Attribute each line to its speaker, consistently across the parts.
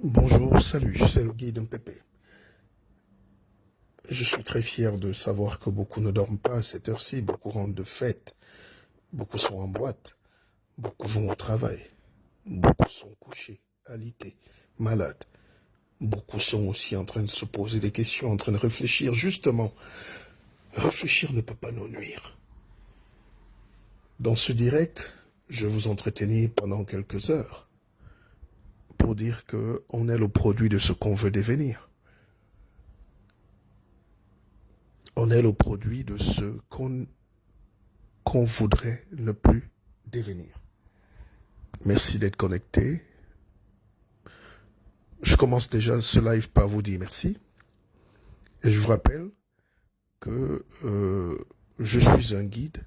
Speaker 1: Bonjour, salut, c'est le guide Mpépé. Je suis très fier de savoir que beaucoup ne dorment pas à cette heure-ci, beaucoup rentrent de fête, beaucoup sont en boîte, beaucoup vont au travail, beaucoup sont couchés, alités, malades. Beaucoup sont aussi en train de se poser des questions, en train de réfléchir. Justement, réfléchir ne peut pas nous nuire. Dans ce direct, je vais vous entretenir pendant quelques heures pour dire qu'on est le produit de ce qu'on veut devenir. On est le produit de ce qu'on voudrait ne plus devenir. Merci d'être connecté. Je commence déjà ce live par vous dire merci. Et je vous rappelle que je suis un guide,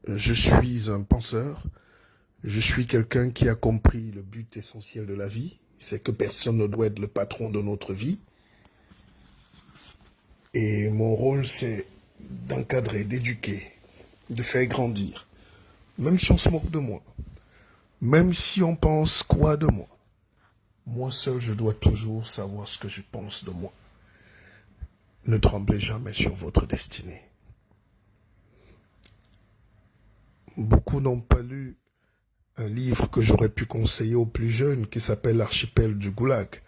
Speaker 1: je suis un penseur, je suis quelqu'un qui a compris le but essentiel de la vie, c'est que personne ne doit être le patron de notre vie. Et mon rôle, c'est d'encadrer, d'éduquer, de faire grandir. Même si on se moque de moi, même si on pense quoi de moi, moi seul, je dois toujours savoir ce que je pense de moi. Ne tremblez jamais sur votre destinée. Beaucoup n'ont pas lu un livre que j'aurais pu conseiller aux plus jeunes qui s'appelle L'archipel du Goulag.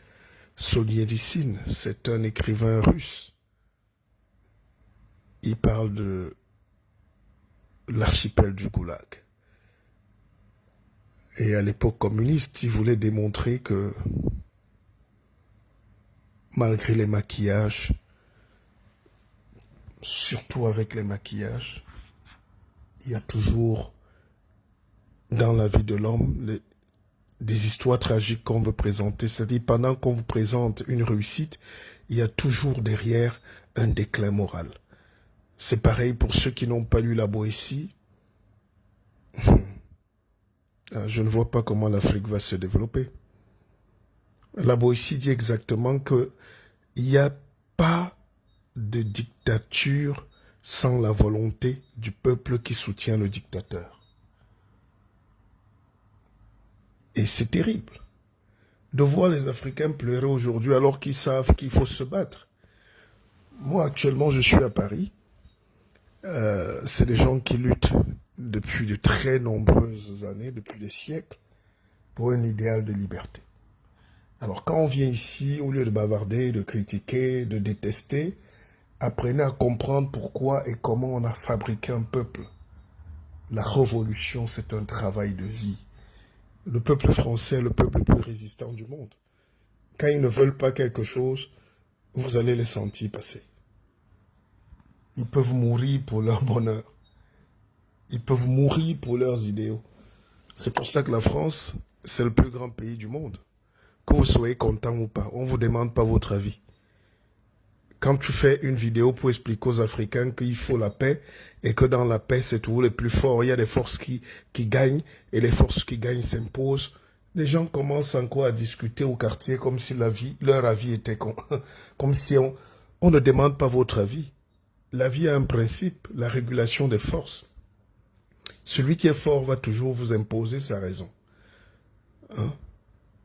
Speaker 1: Solzhenitsyn, c'est un écrivain russe. Il parle de l'archipel du Goulag. Et à l'époque communiste, il voulait démontrer que malgré les maquillages, surtout avec les maquillages, il y a toujours dans la vie de l'homme des histoires tragiques qu'on veut présenter. C'est-à-dire, pendant qu'on vous présente une réussite, il y a toujours derrière un déclin moral. C'est pareil pour ceux qui n'ont pas lu la Boétie. Je ne vois pas comment l'Afrique va se développer. La Boétie dit exactement qu'il n'y a pas de dictature sans la volonté du peuple qui soutient le dictateur. Et c'est terrible de voir les Africains pleurer aujourd'hui alors qu'ils savent qu'il faut se battre. Moi, actuellement, je suis à Paris. C'est des gens qui luttent depuis de très nombreuses années, depuis des siècles, pour un idéal de liberté. Alors, quand on vient ici, au lieu de bavarder, de critiquer, de détester, apprenez à comprendre pourquoi et comment on a fabriqué un peuple. La révolution, c'est un travail de vie. Le peuple français est le peuple le plus résistant du monde. Quand ils ne veulent pas quelque chose, vous allez les sentir passer. Ils peuvent mourir pour leur bonheur. Ils peuvent mourir pour leurs idéaux. C'est pour ça que la France, c'est le plus grand pays du monde. Que vous soyez content ou pas, on ne vous demande pas votre avis. Quand tu fais une vidéo pour expliquer aux Africains qu'il faut la paix et que dans la paix, c'est toujours les plus forts, il y a des forces qui gagnent et les forces qui gagnent s'imposent, les gens commencent encore à discuter au quartier comme si leur avis était comme si on ne demande pas votre avis. La vie a un principe, la régulation des forces. Celui qui est fort va toujours vous imposer sa raison.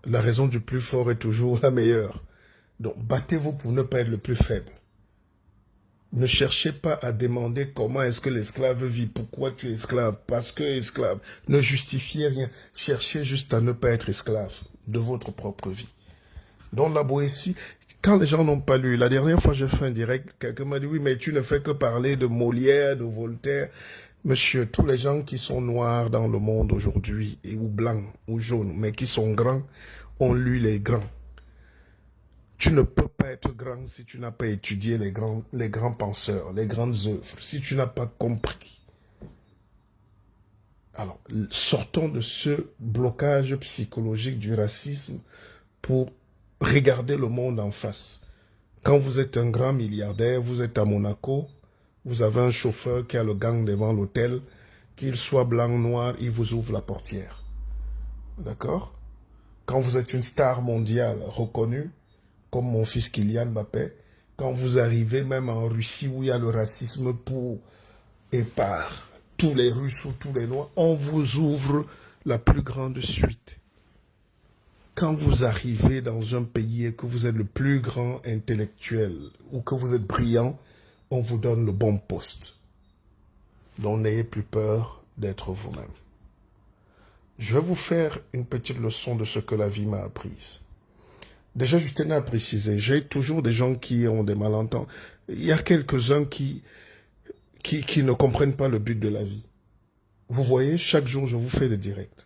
Speaker 1: La raison du plus fort est toujours la meilleure. Donc, battez-vous pour ne pas être le plus faible. Ne cherchez pas à demander comment est-ce que l'esclave vit, pourquoi tu es esclave, parce que esclave. Ne justifiez rien. Cherchez juste à ne pas être esclave de votre propre vie. Donc, la Boétie, quand les gens n'ont pas lu, la dernière fois j'ai fait un direct, quelqu'un m'a dit, oui, mais tu ne fais que parler de Molière, de Voltaire. Monsieur, tous les gens qui sont noirs dans le monde aujourd'hui, ou blancs, ou jaunes, mais qui sont grands, ont lu les grands. Tu ne peux pas être grand si tu n'as pas étudié les grands penseurs, les grandes œuvres, si tu n'as pas compris. Alors, sortons de ce blocage psychologique du racisme pour regarder le monde en face. Quand vous êtes un grand milliardaire, vous êtes à Monaco, vous avez un chauffeur qui a le gang devant l'hôtel, qu'il soit blanc, noir, il vous ouvre la portière. D'accord? Quand vous êtes une star mondiale reconnue, comme mon fils Kylian Mbappé, quand vous arrivez même en Russie où il y a le racisme pour et par tous les Russes ou tous les Noirs, on vous ouvre la plus grande suite. quand vous arrivez dans un pays et que vous êtes le plus grand intellectuel ou que vous êtes brillant, on vous donne le bon poste. Donc n'ayez plus peur d'être vous-même. Je vais vous faire une petite leçon de ce que la vie m'a apprise. Déjà, je tenais à préciser, j'ai toujours des gens qui ont des malentendus. Il y a quelques-uns qui ne comprennent pas le but de la vie. Vous voyez, chaque jour, je vous fais des directs.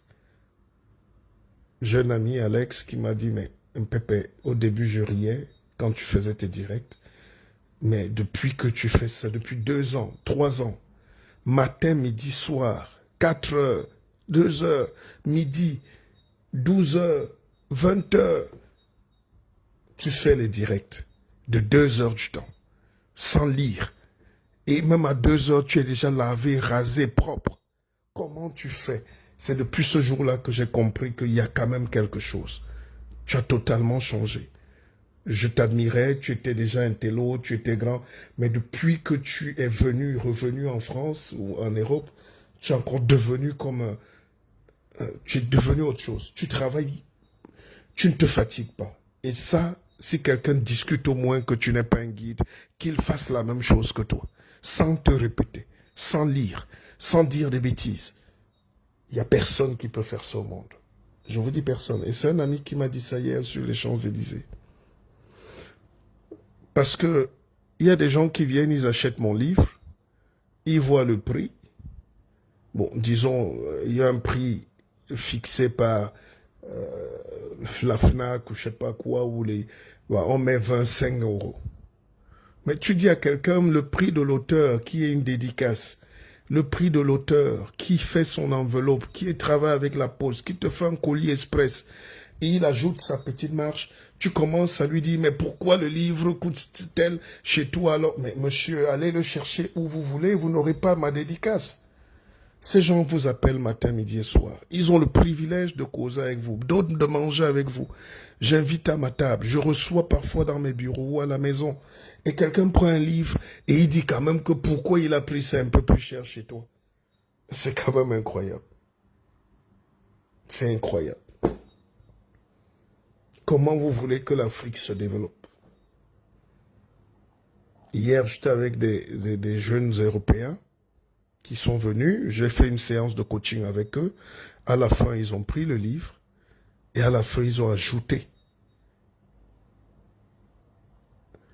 Speaker 1: J'ai un ami, Alex, qui m'a dit, mais Pépé, au début, je riais quand tu faisais tes directs. Mais depuis que tu fais ça, depuis 2 ans, 3 ans, matin, midi, soir, 4 heures, 2 heures, midi, 12 heures, 20 heures, tu fais les directs de 2 heures du temps, sans lire. Et même à 2 heures, tu es déjà lavé, rasé, propre. Comment tu fais? C'est depuis ce jour-là que j'ai compris qu'il y a quand même quelque chose. Tu as totalement changé. Je t'admirais, tu étais déjà un télo, tu étais grand, mais depuis que tu es revenu en France ou en Europe, tu es encore devenu comme tu es devenu autre chose. Tu travailles, tu ne te fatigues pas. Et ça, si quelqu'un discute au moins que tu n'es pas un guide, qu'il fasse la même chose que toi, sans te répéter, sans lire, sans dire des bêtises. Il n'y a personne qui peut faire ça au monde. Je vous dis personne. Et c'est un ami qui m'a dit ça hier sur les Champs-Élysées. Parce que il y a des gens qui viennent, ils achètent mon livre, ils voient le prix. Bon, disons, il y a un prix fixé par la FNAC ou je sais pas quoi, où on met 25 €. Mais tu dis à quelqu'un le prix de l'auteur qui est une dédicace, le prix de l'auteur qui fait son enveloppe, qui travaille avec la poste, qui te fait un colis express, et il ajoute sa petite marge, tu commences à lui dire, mais pourquoi le livre coûte-t-il chez toi alors? Mais monsieur, allez le chercher où vous voulez, vous n'aurez pas ma dédicace. Ces gens vous appellent matin, midi et soir. Ils ont le privilège de causer avec vous, d'autres de manger avec vous. J'invite à ma table, je reçois parfois dans mes bureaux ou à la maison. Et quelqu'un prend un livre et il dit quand même que pourquoi il a pris ça un peu plus cher chez toi. C'est quand même incroyable. C'est incroyable. Comment vous voulez que l'Afrique se développe? Hier, j'étais avec des jeunes Européens qui sont venus. J'ai fait une séance de coaching avec eux. À la fin, ils ont pris le livre et à la fin, ils ont ajouté.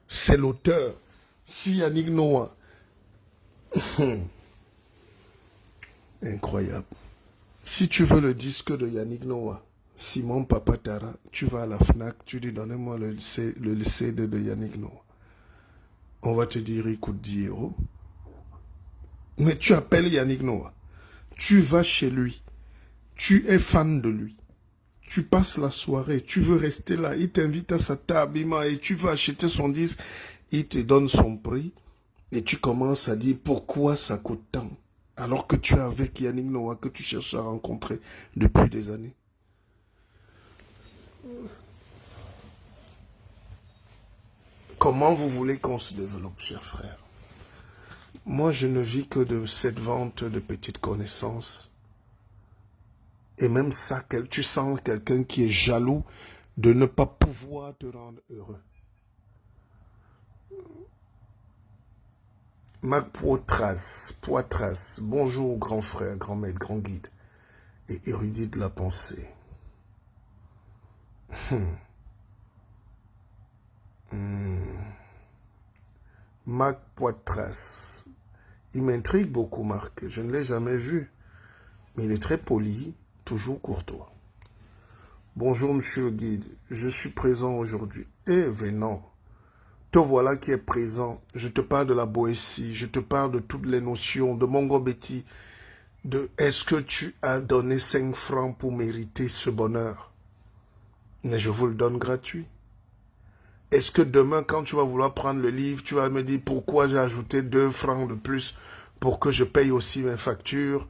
Speaker 1: C'est l'auteur. Si Yannick Noah. Incroyable. Si tu veux le disque de Yannick Noah, Simon Papatara, tu vas à la FNAC, tu dis donnez-moi le CD de Yannick Noah. On va te dire il coûte 10 €. Mais tu appelles Yannick Noah. Tu vas chez lui. Tu es fan de lui. Tu passes la soirée. Tu veux rester là. Il t'invite à sa table. Et tu vas acheter son disque. Il te donne son prix. Et tu commences à dire pourquoi ça coûte tant. Alors que tu es avec Yannick Noah que tu cherches à rencontrer depuis des années. Comment vous voulez qu'on se développe, chers frères? Moi, je ne vis que de cette vente de petites connaissances. Et même ça, tu sens quelqu'un qui est jaloux de ne pas pouvoir te rendre heureux. Marc Poitras, bonjour grand frère, grand maître, grand guide et érudit de la pensée. Marc Poitras, il m'intrigue beaucoup Marc, je ne l'ai jamais vu, mais il est très poli, toujours courtois. Bonjour monsieur le guide, je suis présent aujourd'hui. Eh venant, te voilà qui est présent, je te parle de la Boétie, je te parle de toutes les notions, de Mongobeti, de est-ce que tu as donné 5 francs pour mériter ce bonheur? Mais je vous le donne gratuit. Est-ce que demain, quand tu vas vouloir prendre le livre, tu vas me dire pourquoi j'ai ajouté 2 francs de plus pour que je paye aussi mes factures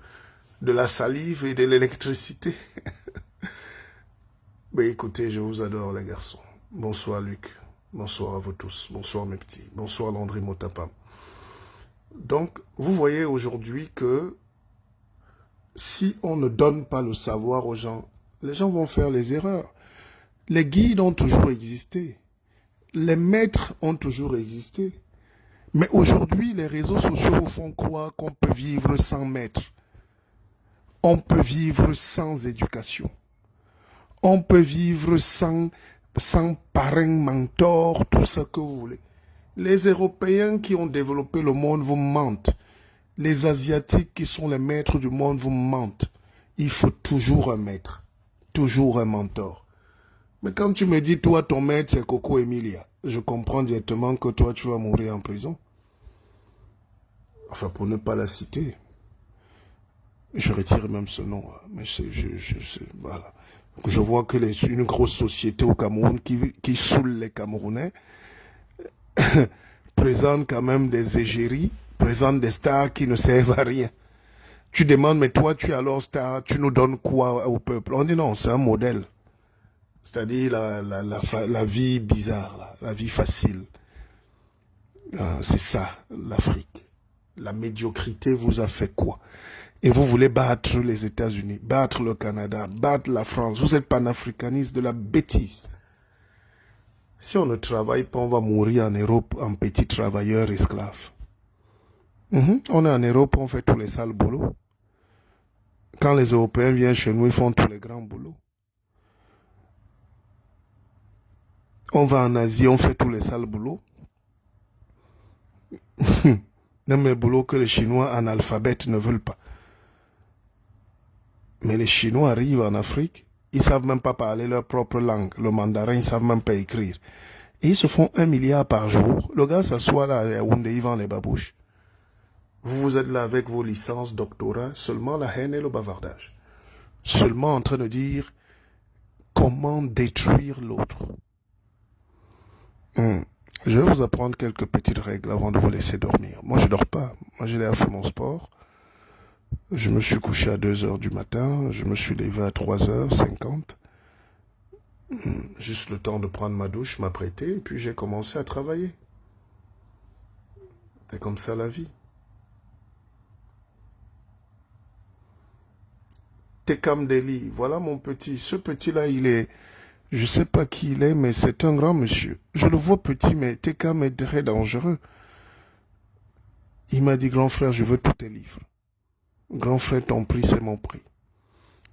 Speaker 1: de la salive et de l'électricité? Mais écoutez, je vous adore les garçons. Bonsoir Luc. Bonsoir à vous tous. Bonsoir mes petits. Bonsoir Landry Motapam. Donc, vous voyez aujourd'hui que si on ne donne pas le savoir aux gens, les gens vont faire les erreurs. Les guides ont toujours existé. Les maîtres ont toujours existé. Mais aujourd'hui, les réseaux sociaux vous font croire qu'on peut vivre sans maître. On peut vivre sans éducation. On peut vivre sans parrain, mentor, tout ce que vous voulez. Les Européens qui ont développé le monde vous mentent. Les Asiatiques qui sont les maîtres du monde vous mentent. Il faut toujours un maître, toujours un mentor. Mais quand tu me dis, toi, ton maître, c'est Coco Emilia, je comprends directement que toi, tu vas mourir en prison. Enfin, pour ne pas la citer. Je retire même ce nom. Mais voilà. Je vois que une grosse société au Cameroun qui saoule les Camerounais présente quand même des égéries, présente des stars qui ne servent à rien. Tu demandes, mais toi, tu es alors star, tu nous donnes quoi au peuple? On dit non, c'est un modèle. C'est-à-dire la vie bizarre, la vie facile. C'est ça, l'Afrique. La médiocrité vous a fait quoi? Et vous voulez battre les États-Unis, battre le Canada, battre la France. Vous êtes panafricaniste de la bêtise. Si on ne travaille pas, on va mourir en Europe en petits travailleurs esclaves. On est en Europe, on fait tous les sales boulots. Quand les Européens viennent chez nous, ils font tous les grands boulots. On va en Asie, on fait tous les sales boulots. Même les boulots que les Chinois analphabètes ne veulent pas. Mais les Chinois arrivent en Afrique, ils ne savent même pas parler leur propre langue. Le mandarin, ils ne savent même pas écrire. Et ils se font 1 milliard par jour. Le gars s'assoit là à Yaoundé, il vend les babouches. Vous êtes là avec vos licences, doctorats, seulement la haine et le bavardage. Seulement en train de dire comment détruire l'autre. Je vais vous apprendre quelques petites règles avant de vous laisser dormir. Moi, je ne dors pas. Moi, j'ai fait mon sport. Je me suis couché à 2 heures du matin. Je me suis levé à 3h50. Juste le temps de prendre ma douche, m'apprêter, et puis j'ai commencé à travailler. C'est comme ça la vie. Tekam Deli, voilà mon petit. Ce petit-là, il est... Je ne sais pas qui il est, mais c'est un grand monsieur. Je le vois petit, mais Tekam est très dangereux. Il m'a dit, grand frère, je veux tous tes livres. Grand frère, ton prix, c'est mon prix.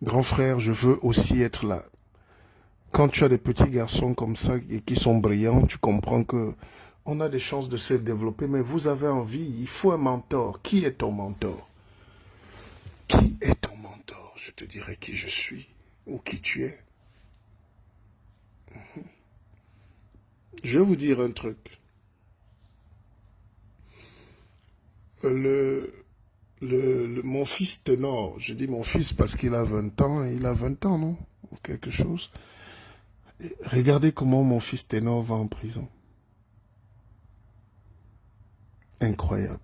Speaker 1: Grand frère, je veux aussi être là. Quand tu as des petits garçons comme ça et qui sont brillants, tu comprends que on a des chances de se développer, mais vous avez envie, il faut un mentor. Qui est ton mentor? Qui est ton mentor? Je te dirai qui je suis ou qui tu es. Je vais vous dire un truc. Mon fils Ténor, je dis mon fils parce qu'il a 20 ans, il a 20 ans, non? Ou quelque chose. Et regardez comment mon fils Ténor va en prison. Incroyable.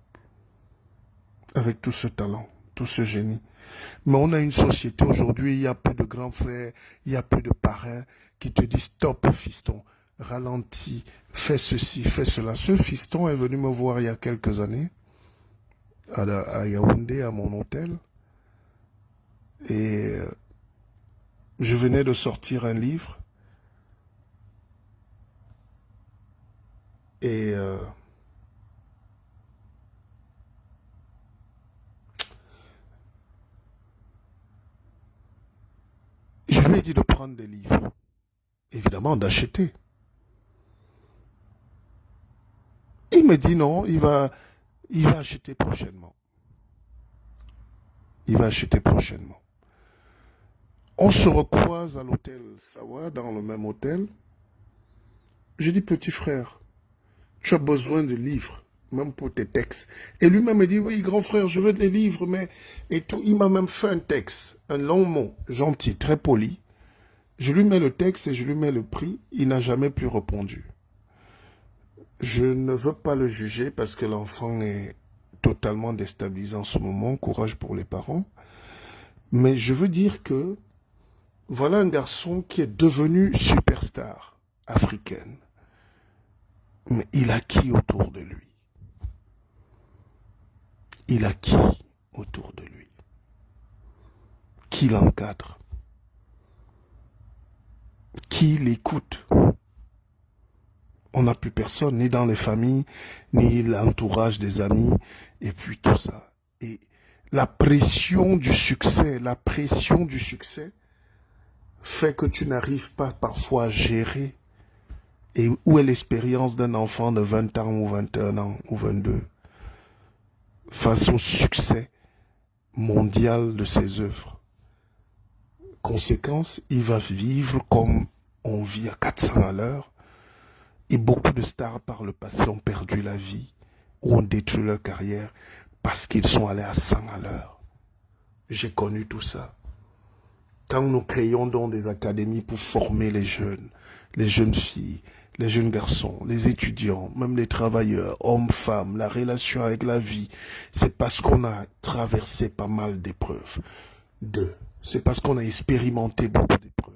Speaker 1: Avec tout ce talent, tout ce génie. Mais on a une société aujourd'hui, il y a plus de grands frères, il y a plus de parrains qui te disent stop fiston, ralentis, fais ceci, fais cela. Ce fiston est venu me voir il y a quelques années à Yaoundé, à mon hôtel. Et je venais de sortir un livre. Et je lui ai dit de prendre des livres. Évidemment, d'acheter. Il me dit non, il va acheter prochainement. Il va acheter prochainement. On se recroise à l'hôtel Sawa, dans le même hôtel. Je dis, petit frère, tu as besoin de livres, même pour tes textes. Et lui-même me dit, oui, grand frère, je veux des livres, mais... Et tout, il m'a même fait un texte, un long mot, gentil, très poli. Je lui mets le texte et je lui mets le prix. Il n'a jamais plus répondu. Je ne veux pas le juger parce que l'enfant est totalement déstabilisé en ce moment. Courage pour les parents. Mais je veux dire que voilà un garçon qui est devenu superstar africaine. Mais il a qui autour de lui? Il a qui autour de lui? Qui l'encadre? qui l'écoute? On n'a plus personne, ni dans les familles, ni l'entourage des amis, et puis tout ça. Et la pression du succès fait que tu n'arrives pas parfois à gérer. Et où est l'expérience d'un enfant de 20 ans ou 21 ans ou 22 face au succès mondial de ses œuvres? Conséquence, il va vivre comme on vit à 400 à l'heure. Et beaucoup de stars par le passé ont perdu la vie ou ont détruit leur carrière parce qu'ils sont allés à 100 à l'heure. J'ai connu tout ça. Quand nous créons donc des académies pour former les jeunes filles, les jeunes garçons, les étudiants, même les travailleurs, hommes, femmes, la relation avec la vie, c'est parce qu'on a traversé pas mal d'épreuves. 2. C'est parce qu'on a expérimenté beaucoup d'épreuves.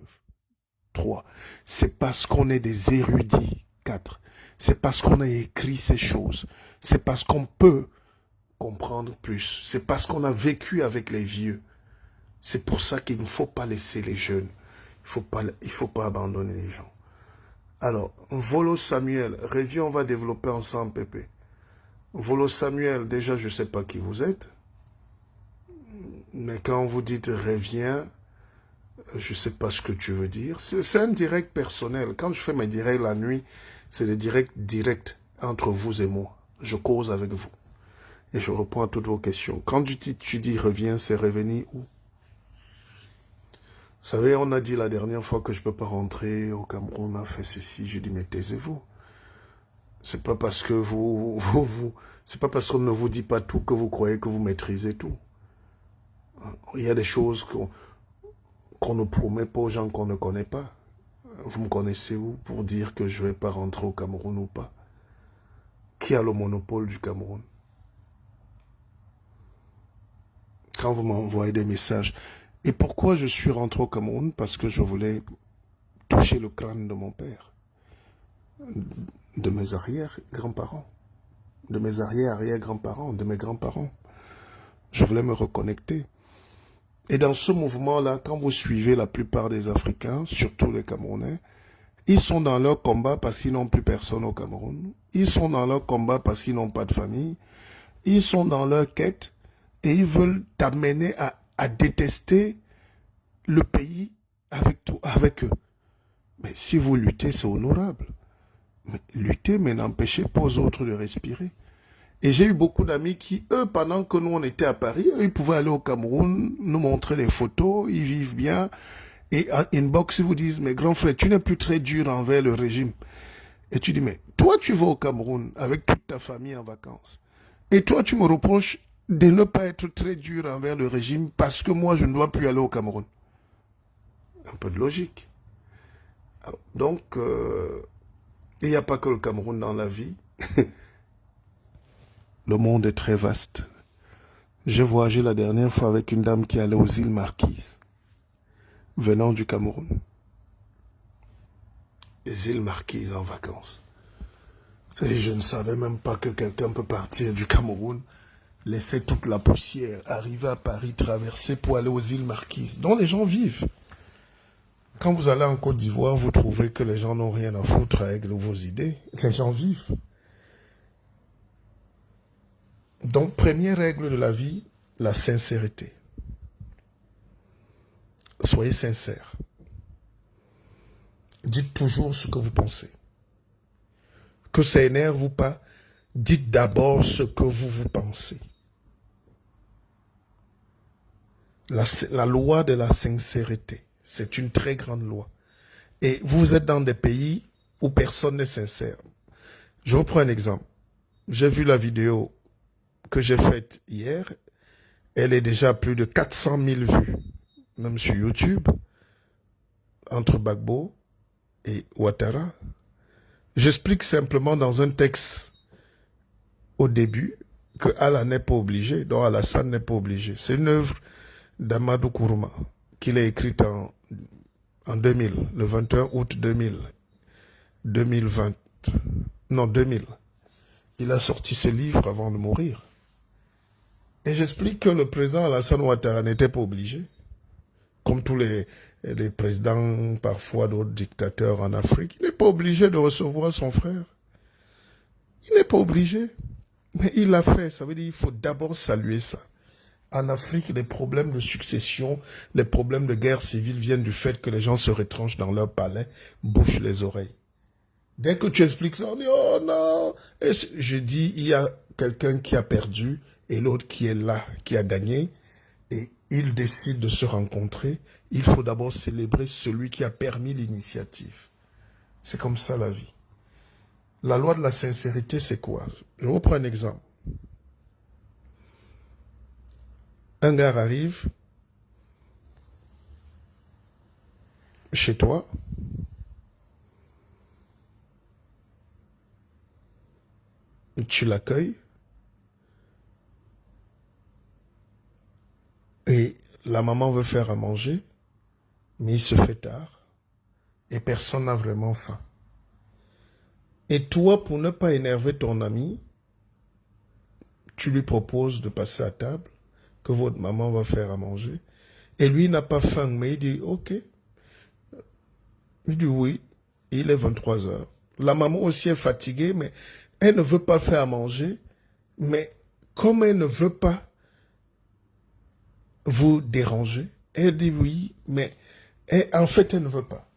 Speaker 1: 3. C'est parce qu'on est des érudits. 4. C'est parce qu'on a écrit ces choses. C'est parce qu'on peut comprendre plus. C'est parce qu'on a vécu avec les vieux. C'est pour ça qu'il ne faut pas laisser les jeunes. Il faut pas abandonner les gens. Alors, Volo Samuel, Réviens, on va développer ensemble, Pépé. Volo Samuel, déjà, je ne sais pas qui vous êtes. Mais quand vous dites Réviens, je ne sais pas ce que tu veux dire. C'est un direct personnel. Quand je fais mes directs la nuit, c'est des directs entre vous et moi. Je cause avec vous. Et je réponds à toutes vos questions. Quand tu dis reviens, c'est revenir où? Vous savez, on a dit la dernière fois que je ne peux pas rentrer au Cameroun, on a fait ceci. Je dis, mais taisez-vous. C'est pas parce que c'est pas parce qu'on ne vous dit pas tout que vous croyez que vous maîtrisez tout. Il y a des choses qu'on ne promet pas aux gens qu'on ne connaît pas. Vous me connaissez où pour dire que je ne vais pas rentrer au Cameroun ou pas? Qui a le monopole du Cameroun? Quand vous m'envoyez des messages. Et pourquoi je suis rentré au Cameroun? Parce que je voulais toucher le crâne de mon père, de mes arrière-grands-parents, de mes arrière-arrière-grands-parents, de mes grands-parents. Je voulais me reconnecter. Et dans ce mouvement-là, quand vous suivez la plupart des Africains, surtout les Camerounais, ils sont dans leur combat parce qu'ils n'ont plus personne au Cameroun. Ils sont dans leur combat parce qu'ils n'ont pas de famille. Ils sont dans leur quête et ils veulent t'amener à détester le pays avec eux. Mais si vous luttez, c'est honorable. Mais lutter, mais n'empêchez pas aux autres de respirer. Et j'ai eu beaucoup d'amis qui, eux, pendant que nous, on était à Paris, eux, ils pouvaient aller au Cameroun, nous montrer les photos, ils vivent bien. Et en inbox, ils vous disent, mais grand frère, tu n'es plus très dur envers le régime. Et tu dis, mais toi, tu vas au Cameroun avec toute ta famille en vacances. Et toi, tu me reproches de ne pas être très dur envers le régime parce que moi, je ne dois plus aller au Cameroun. Un peu de logique. Alors, donc, il n'y a pas que le Cameroun dans la vie. Le monde est très vaste. J'ai voyagé la dernière fois avec une dame qui allait aux îles Marquises, venant du Cameroun. Les îles Marquises en vacances. Et je ne savais même pas que quelqu'un peut partir du Cameroun, laisser toute la poussière, arriver à Paris, traverser pour aller aux îles Marquises, dont les gens vivent. Quand vous allez en Côte d'Ivoire, vous trouvez que les gens n'ont rien à foutre avec vos idées. Les gens vivent. Donc, première règle de la vie, la sincérité. Soyez sincère. Dites toujours ce que vous pensez. Que ça énerve ou pas, dites d'abord ce que vous pensez. La loi de la sincérité, c'est une très grande loi. Et vous êtes dans des pays où personne n'est sincère. Je vous prends un exemple. J'ai vu la vidéo que j'ai faite hier. Elle est déjà à plus de 400 000 vues, même sur YouTube, entre Gbagbo et Ouattara. J'explique simplement dans un texte au début que Allah n'est pas obligé, donc Alassane n'est pas obligé. C'est une œuvre d'Amadou Kourouma qu'il a écrite en 2000, le 21 août 2020. Il a sorti ce livre avant de mourir. Et j'explique que le président Alassane Ouattara n'était pas obligé, comme tous les les présidents, parfois d'autres dictateurs en Afrique, il n'est pas obligé de recevoir son frère. Il n'est pas obligé. Mais il l'a fait. Ça veut dire qu'il faut d'abord saluer ça. En Afrique, les problèmes de succession, les problèmes de guerre civile viennent du fait que les gens se retranchent dans leur palais, bouchent les oreilles. Dès que tu expliques ça, on dit « Oh non !» Et je dis, il y a quelqu'un qui a perdu et l'autre qui est là, qui a gagné. Et ils décident de se rencontrer. Il faut d'abord célébrer celui qui a permis l'initiative. C'est comme ça la vie. La loi de la sincérité, c'est quoi? Je vous prends un exemple. Un gars arrive chez toi. Tu l'accueilles. Et la maman veut faire à manger, mais il se fait tard. Et personne n'a vraiment faim. Et toi, pour ne pas énerver ton ami, tu lui proposes de passer à table, que votre maman va faire à manger. Et lui n'a pas faim, mais il dit, ok. Il dit oui, il est 23 heures. La maman aussi est fatiguée, mais elle ne veut pas faire à manger. Mais comme elle ne veut pas vous déranger, elle dit oui, mais en fait, elle ne veut pas.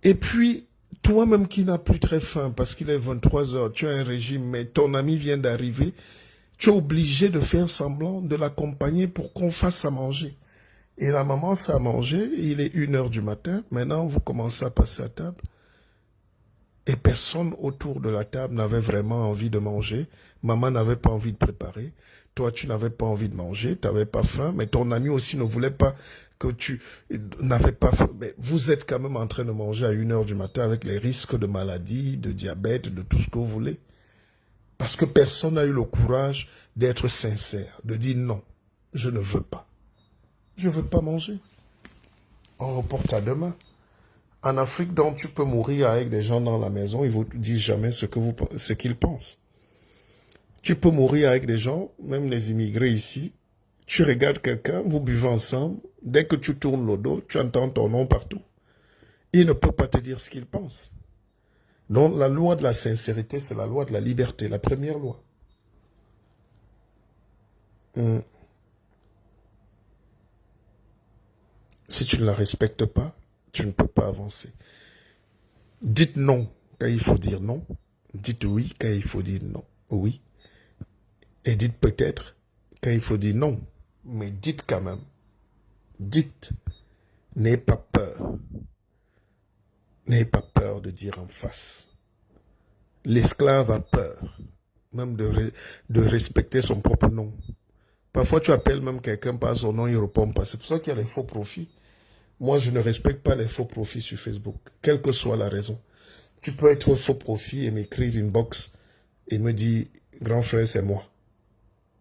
Speaker 1: Et puis, toi-même qui n'as plus très faim, parce qu'il est 23 heures, tu as un régime, mais ton ami vient d'arriver, tu es obligé de faire semblant de l'accompagner pour qu'on fasse à manger. Et la maman fait à manger, il est 1 heure du matin, maintenant vous commencez à passer à table. Et personne autour de la table n'avait vraiment envie de manger. Maman n'avait pas envie de préparer. Toi, tu n'avais pas envie de manger, tu n'avais pas faim, mais ton ami aussi ne voulait pas que tu n'avais pas faim. Mais vous êtes quand même en train de manger à 1 heure du matin avec les risques de maladie, de diabète, de tout ce que vous voulez. Parce que personne n'a eu le courage d'être sincère, de dire non, je ne veux pas. Je ne veux pas manger. On reporte à demain. En Afrique, donc, tu peux mourir avec des gens dans la maison, ils ne vous disent jamais ce qu'ils pensent. Tu peux mourir avec des gens, même les immigrés ici, tu regardes quelqu'un, vous buvez ensemble, dès que tu tournes le dos, tu entends ton nom partout. Il ne peut pas te dire ce qu'il pense. Donc, la loi de la sincérité, c'est la loi de la liberté, la première loi. Si tu ne la respectes pas, tu ne peux pas avancer. Dites non quand il faut dire non. Dites oui quand il faut dire non. Oui. Et dites peut-être quand il faut dire non. Mais dites quand même. Dites. N'ayez pas peur. N'ayez pas peur de dire en face. L'esclave a peur. Même de respecter son propre nom. Parfois, tu appelles même quelqu'un par son nom, il ne répond pas. C'est pour ça qu'il y a les faux profits. Moi, je ne respecte pas les faux profits sur Facebook, quelle que soit la raison. Tu peux être faux profit et m'écrire une box et me dire, grand frère, c'est moi.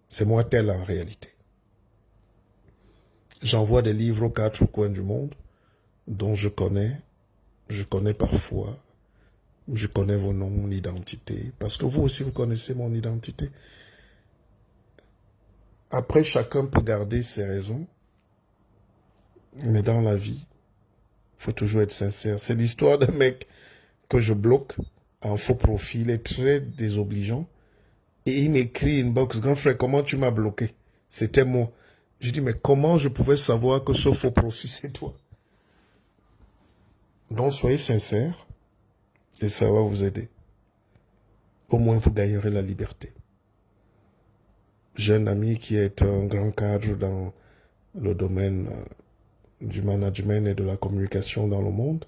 Speaker 1: C'est moi tel en réalité. J'envoie des livres aux 4 coins du monde dont je connais parfois, je connais vos noms, mon identité, parce que vous aussi, vous connaissez mon identité. Après, chacun peut garder ses raisons. Mais dans la vie, il faut toujours être sincère. C'est l'histoire d'un mec que je bloque en faux profil. Il est très désobligeant. Et il m'écrit une box. Grand frère, comment tu m'as bloqué? C'était moi. Je dis, mais comment je pouvais savoir que ce faux profil, c'est toi? Donc, soyez sincère. Et ça va vous aider. Au moins, vous gagnerez la liberté. J'ai un ami qui est un grand cadre dans le domaine du management et de la communication dans le monde.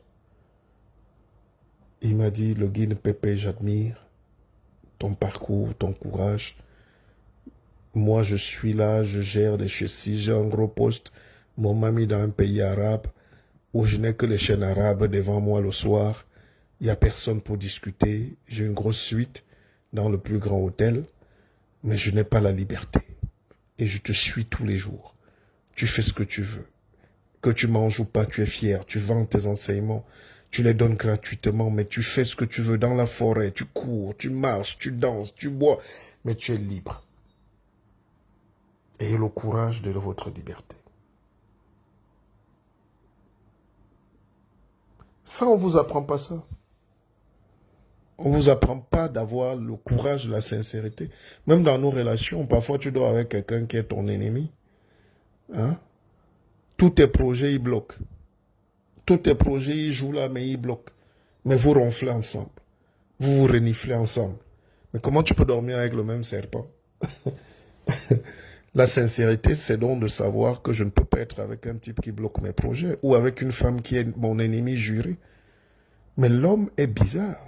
Speaker 1: Il m'a dit, le Guine Pépé, j'admire ton parcours, ton courage. Moi, je suis là, je gère des châssis, j'ai un gros poste. Mon m'a mis dans un pays arabe où je n'ai que les chaînes arabes devant moi le soir. Il n'y a personne pour discuter. J'ai une grosse suite dans le plus grand hôtel, mais je n'ai pas la liberté. Et je te suis tous les jours. Tu fais ce que tu veux. Que tu manges ou pas, tu es fier, tu vends tes enseignements, tu les donnes gratuitement, mais tu fais ce que tu veux dans la forêt, tu cours, tu marches, tu danses, tu bois, mais tu es libre. Ayez le courage de votre liberté. Ça, on ne vous apprend pas ça. On ne vous apprend pas d'avoir le courage, la sincérité. Même dans nos relations, parfois tu dors avec quelqu'un qui est ton ennemi. Hein? Tous tes projets, ils bloquent. Tous tes projets, ils jouent là, mais ils bloquent. Mais vous ronflez ensemble. Vous vous reniflez ensemble. Mais comment tu peux dormir avec le même serpent? La sincérité, c'est donc de savoir que je ne peux pas être avec un type qui bloque mes projets ou avec une femme qui est mon ennemi juré. Mais l'homme est bizarre.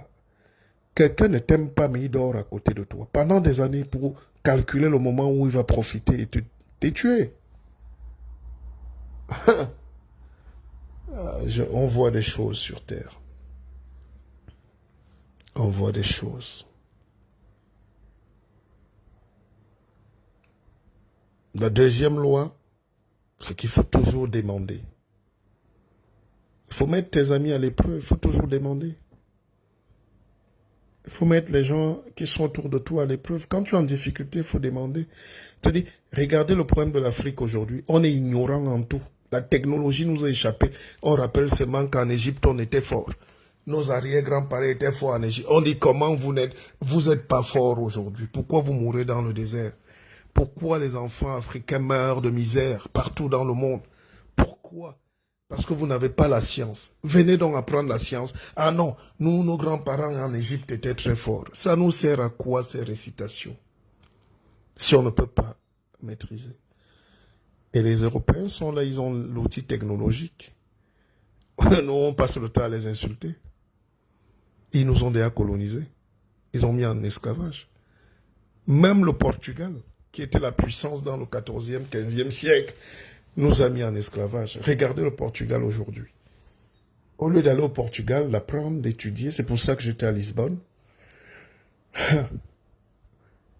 Speaker 1: Quelqu'un ne t'aime pas, mais il dort à côté de toi. Pendant des années pour calculer le moment où il va profiter et te tuer. On voit des choses sur Terre. On voit des choses. La deuxième loi, c'est qu'il faut toujours demander. Il faut mettre tes amis à l'épreuve, il faut toujours demander. Il faut mettre les gens qui sont autour de toi à l'épreuve. Quand tu es en difficulté, il faut demander. C'est-à-dire, regardez le problème de l'Afrique aujourd'hui. On est ignorant en tout. La technologie nous a échappé. On rappelle seulement qu'en Égypte, on était fort. Nos arrière-grands-parents étaient forts en Égypte. On dit comment vous n'êtes pas fort aujourd'hui. Pourquoi vous mourrez dans le désert? Pourquoi les enfants africains meurent de misère partout dans le monde? Pourquoi? Parce que vous n'avez pas la science. Venez donc apprendre la science. Ah non, nous, nos grands-parents en Égypte étaient très forts. Ça nous sert à quoi ces récitations? Si on ne peut pas maîtriser. Et les Européens sont là, ils ont l'outil technologique. Nous, on passe le temps à les insulter. Ils nous ont déjà colonisés. Ils ont mis en esclavage. Même le Portugal, qui était la puissance dans le 14e, 15e siècle, nous a mis en esclavage. Regardez le Portugal aujourd'hui. Au lieu d'aller au Portugal, d'apprendre, d'étudier, c'est pour ça que j'étais à Lisbonne.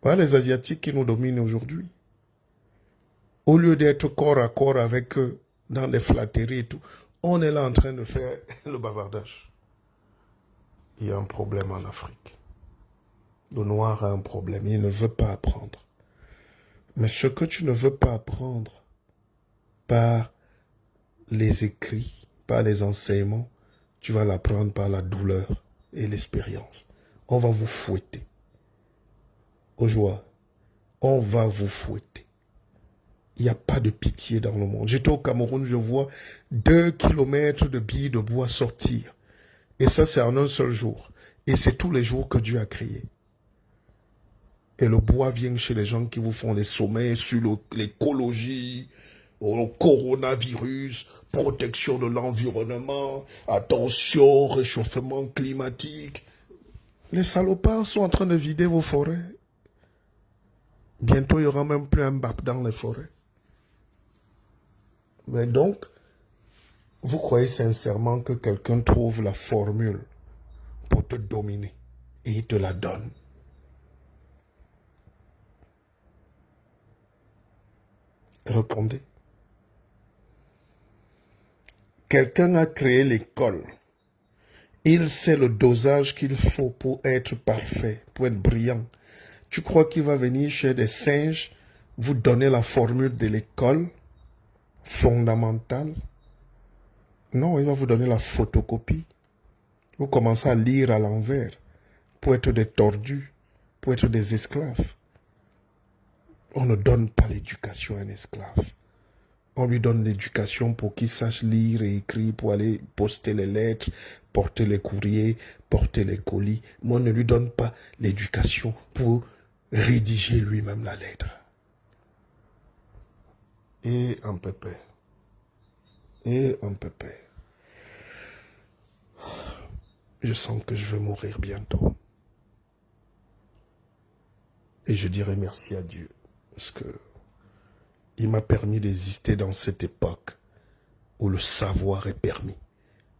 Speaker 1: Voilà les Asiatiques qui nous dominent aujourd'hui. Au lieu d'être corps à corps avec eux, dans des flatteries et tout, on est là en train de faire le bavardage. Il y a un problème en Afrique. Le noir a un problème, il ne veut pas apprendre. Mais ce que tu ne veux pas apprendre par les écrits, par les enseignements, tu vas l'apprendre par la douleur et l'expérience. On va vous fouetter. Au joie, on va vous fouetter. Il n'y a pas de pitié dans le monde. J'étais au Cameroun, je vois 2 kilomètres de billes de bois sortir. Et ça, c'est en un seul jour. Et c'est tous les jours que Dieu a créé. Et le bois vient chez les gens qui vous font des sommets sur l'écologie, le coronavirus, protection de l'environnement, attention au réchauffement climatique. Les salopards sont en train de vider vos forêts. Bientôt, il n'y aura même plus un BAP dans les forêts. Mais donc, vous croyez sincèrement que quelqu'un trouve la formule pour te dominer et il te la donne? Répondez. Quelqu'un a créé l'école. Il sait le dosage qu'il faut pour être parfait, pour être brillant. Tu crois qu'il va venir chez des singes vous donner la formule de l'école fondamentale? Non, il va vous donner la photocopie. Vous commencez à lire à l'envers pour être des tordus, pour être des esclaves. On ne donne pas l'éducation à un esclave. On lui donne l'éducation pour qu'il sache lire et écrire, pour aller poster les lettres, porter les courriers, porter les colis. Mais on ne lui donne pas l'éducation pour rédiger lui-même la lettre. Et un pépère. Et un pépère. Je sens que je vais mourir bientôt. Et je dirai merci à Dieu. Parce que il m'a permis d'exister dans cette époque où le savoir est permis.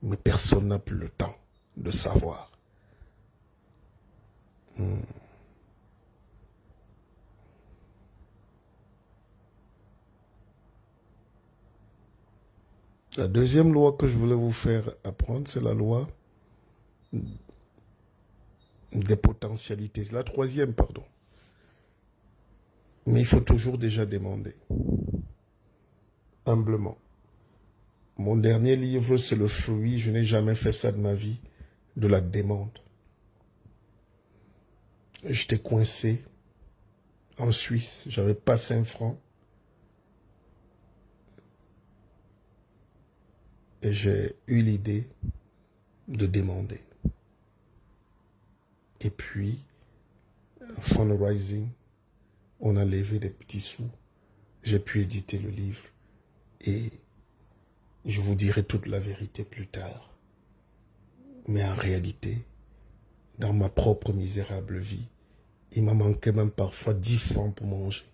Speaker 1: Mais personne n'a plus le temps de savoir. La deuxième loi que je voulais vous faire apprendre, c'est la loi des potentialités. C'est la troisième, pardon. Mais il faut toujours déjà demander. Humblement. Mon dernier livre, c'est le fruit, je n'ai jamais fait ça de ma vie, de la demande. J'étais coincé en Suisse, j'avais pas 5 francs. Et j'ai eu l'idée de demander. Et puis, fundraising, on a levé des petits sous. J'ai pu éditer le livre. Et je vous dirai toute la vérité plus tard. Mais en réalité, dans ma propre misérable vie, il m'a manqué même parfois 10 francs pour manger.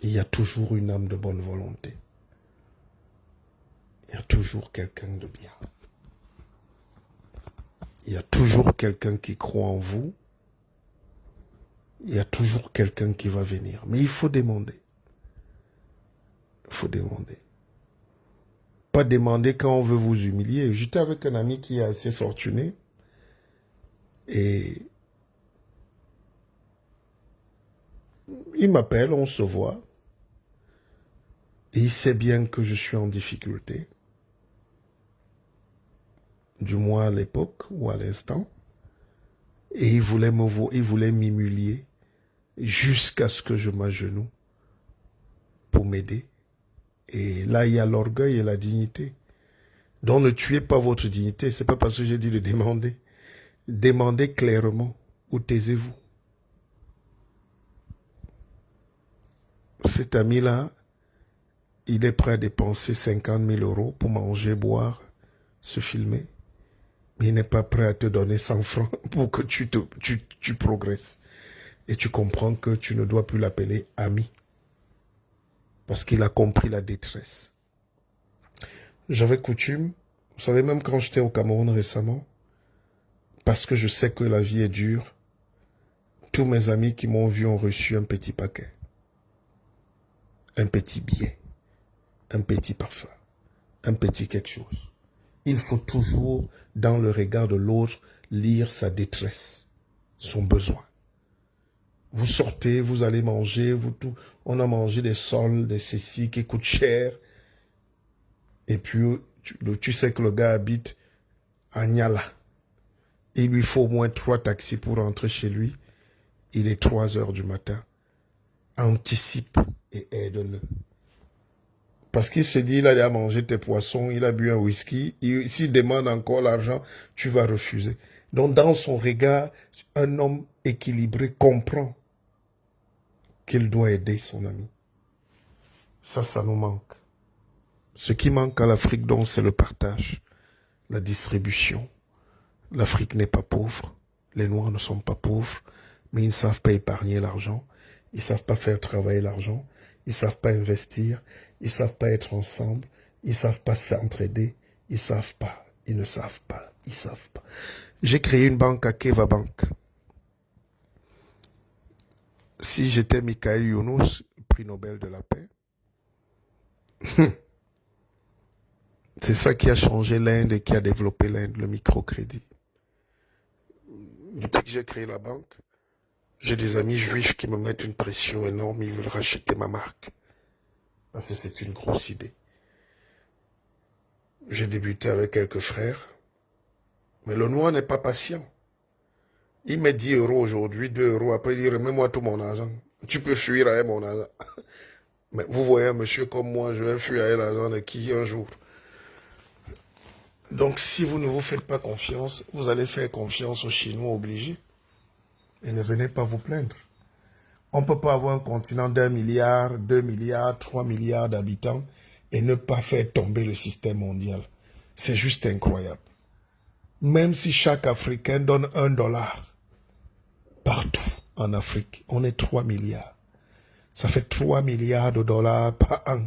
Speaker 1: Il y a toujours une âme de bonne volonté. Il y a toujours quelqu'un de bien. Il y a toujours quelqu'un qui croit en vous. Il y a toujours quelqu'un qui va venir. Mais il faut demander. Il faut demander. Pas demander quand on veut vous humilier. J'étais avec un ami qui est assez fortuné. Et il m'appelle, on se voit. Et il sait bien que je suis en difficulté. Du moins à l'époque ou à l'instant. Et il voulait m'humilier jusqu'à ce que je m'agenouille pour m'aider. Et là, il y a l'orgueil et la dignité. Donc ne tuez pas votre dignité. C'est pas parce que j'ai dit de demander. Demandez clairement ou taisez-vous. Cet ami-là, il est prêt à dépenser 50 000 € pour manger, boire, se filmer. Mais il n'est pas prêt à te donner 100 francs pour que tu progresses. Et tu comprends que tu ne dois plus l'appeler ami. Parce qu'il a compris la détresse. J'avais coutume, vous savez, même quand j'étais au Cameroun récemment, parce que je sais que la vie est dure, tous mes amis qui m'ont vu ont reçu un petit paquet. Un petit billet. Un petit parfum. Un petit quelque chose. Il faut toujours, dans le regard de l'autre, lire sa détresse, son besoin. Vous sortez, vous allez manger, on a mangé des sols, des ceci qui coûtent cher. Et puis, tu sais que le gars habite à Niala. Il lui faut au moins 3 taxis pour rentrer chez lui. Il est 3 heures du matin. Anticipe et aide-le. Parce qu'il se dit, il a mangé tes poissons, il a bu un whisky. S'il demande encore l'argent, tu vas refuser. Donc, dans son regard, un homme équilibré comprend qu'il doit aider son ami. Ça nous manque. Ce qui manque à l'Afrique, donc, c'est le partage, la distribution. L'Afrique n'est pas pauvre. Les Noirs ne sont pas pauvres. Mais ils ne savent pas épargner l'argent. Ils ne savent pas faire travailler l'argent. Ils ne savent pas investir. Ils ne savent pas être ensemble. Ils ne savent pas s'entraider. Ils ne savent pas. Ils ne savent pas. Ils ne savent pas. J'ai créé une banque à Keva Bank. Si j'étais Michael Younous, prix Nobel de la paix, c'est ça qui a changé l'Inde et qui a développé l'Inde, le microcrédit. Depuis que j'ai créé la banque, j'ai des amis juifs qui me mettent une pression énorme, ils veulent racheter ma marque. Parce que c'est une grosse idée. J'ai débuté avec quelques frères, mais le noir n'est pas patient. Il met 10 € aujourd'hui, 2 € après, il dit remets-moi tout mon argent. Tu peux fuir avec mon argent. Mais vous voyez un monsieur comme moi, je vais fuir avec l'argent de qui un jour? Donc si vous ne vous faites pas confiance, vous allez faire confiance aux Chinois obligés. Et ne venez pas vous plaindre. On ne peut pas avoir un continent d'1 milliard, 2 milliards, 3 milliards d'habitants et ne pas faire tomber le système mondial. C'est juste incroyable. Même si chaque Africain donne $1 partout en Afrique, on est 3 milliards. Ça fait 3 milliards de dollars par an,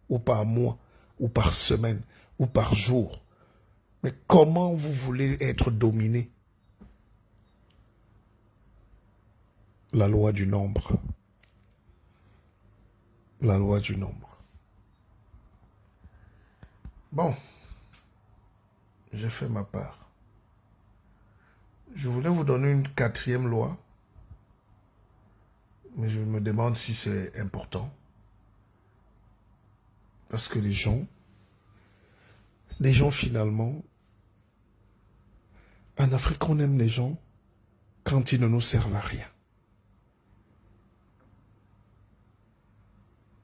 Speaker 1: ou par mois, ou par semaine, ou par jour. Mais comment vous voulez être dominé? La loi du nombre. La loi du nombre. Bon, j'ai fait ma part. Je voulais vous donner une 4e loi. Mais je me demande si c'est important. Parce que les gens finalement, en Afrique, on aime les gens quand ils ne nous servent à rien.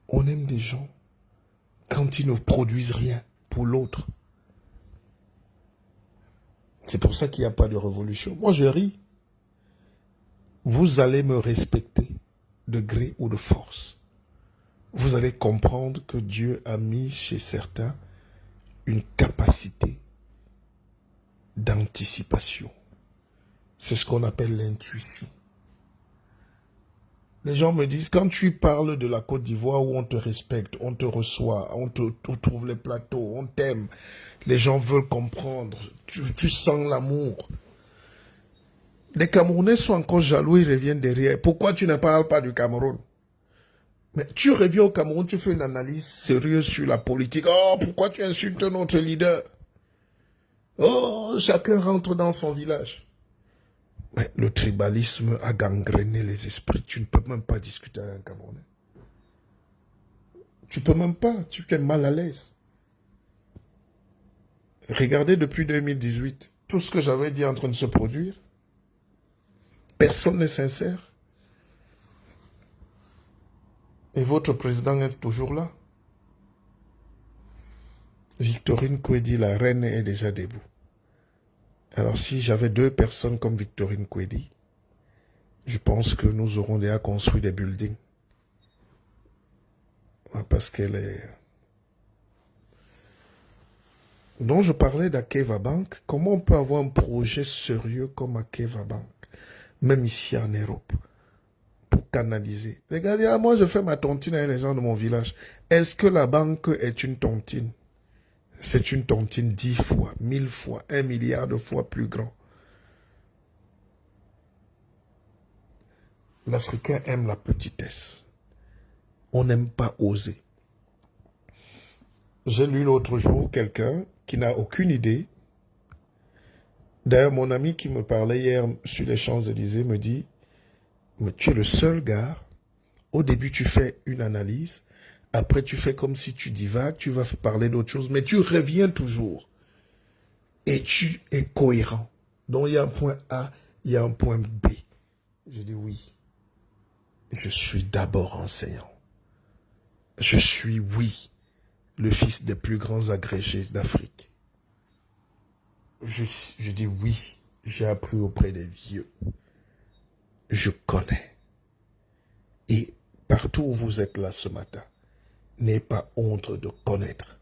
Speaker 1: On aime les gens quand ils ne produisent rien pour l'autre. C'est pour ça qu'il n'y a pas de révolution. Moi, je ris. Vous allez me respecter de gré ou de force. Vous allez comprendre que Dieu a mis chez certains une capacité d'anticipation. C'est ce qu'on appelle l'intuition. Les gens me disent, quand tu parles de la Côte d'Ivoire où on te respecte, on te reçoit, on trouve les plateaux, on t'aime, les gens veulent comprendre, tu sens l'amour. Les Camerounais sont encore jaloux, ils reviennent derrière. Pourquoi tu ne parles pas du Cameroun? Mais tu reviens au Cameroun, tu fais une analyse sérieuse sur la politique. Oh, pourquoi tu insultes notre leader? Oh, chacun rentre dans son village. Mais le tribalisme a gangréné les esprits. Tu ne peux même pas discuter avec un Camerounais. Tu ne peux même pas. Tu es mal à l'aise. Regardez depuis 2018, tout ce que j'avais dit est en train de se produire. Personne n'est sincère. Et votre président est toujours là. Victorine Kwedi, la reine, est déjà debout. Alors si j'avais 2 personnes comme Victorine Kwedi, je pense que nous aurons déjà construit des buildings. Parce qu'elle est... Donc je parlais d'Akeva Bank. Comment on peut avoir un projet sérieux comme Akeva Bank, même ici en Europe, pour canaliser? Les gars disent, ah, moi je fais ma tontine avec les gens de mon village. Est-ce que la banque est une tontine? C'est une tontine 10 fois, 1000 fois, 1 milliard de fois plus grand. L'Africain aime la petitesse. On n'aime pas oser. J'ai lu l'autre jour quelqu'un qui n'a aucune idée. D'ailleurs, mon ami qui me parlait hier sur les Champs-Élysées me dit, mais tu es le seul gars, au début tu fais une analyse, après tu fais comme si tu divagues, tu vas parler d'autre chose, mais tu reviens toujours. Et tu es cohérent. Donc il y a un point A, il y a un point B. Je dis oui. Je suis d'abord enseignant. Je suis, oui, le fils des plus grands agrégés d'Afrique. Je dis oui, j'ai appris auprès des vieux. Je connais. Et partout où vous êtes là ce matin, n'ayez pas honte de connaître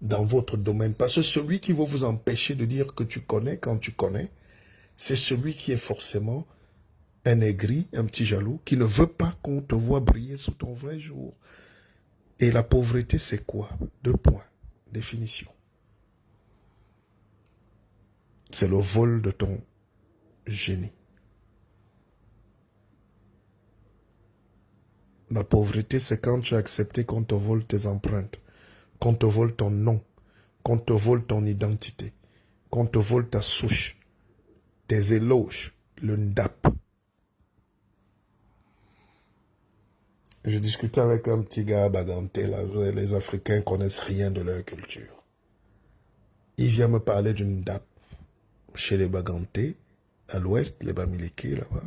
Speaker 1: dans votre domaine. Parce que celui qui va vous empêcher de dire que tu connais quand tu connais, c'est celui qui est forcément un aigri, un petit jaloux, qui ne veut pas qu'on te voit briller sous ton vrai jour. Et la pauvreté, c'est quoi? 2 points. Définition. C'est le vol de ton génie. La pauvreté, c'est quand tu as accepté qu'on te vole tes empreintes, qu'on te vole ton nom, qu'on te vole ton identité, qu'on te vole ta souche, tes éloges, le ndap. Je discutais avec un petit gars à Baganté, là, les Africains connaissent rien de leur culture. Il vient me parler d'une ndap chez les Baganté, à l'ouest, les Bamileke, là-bas.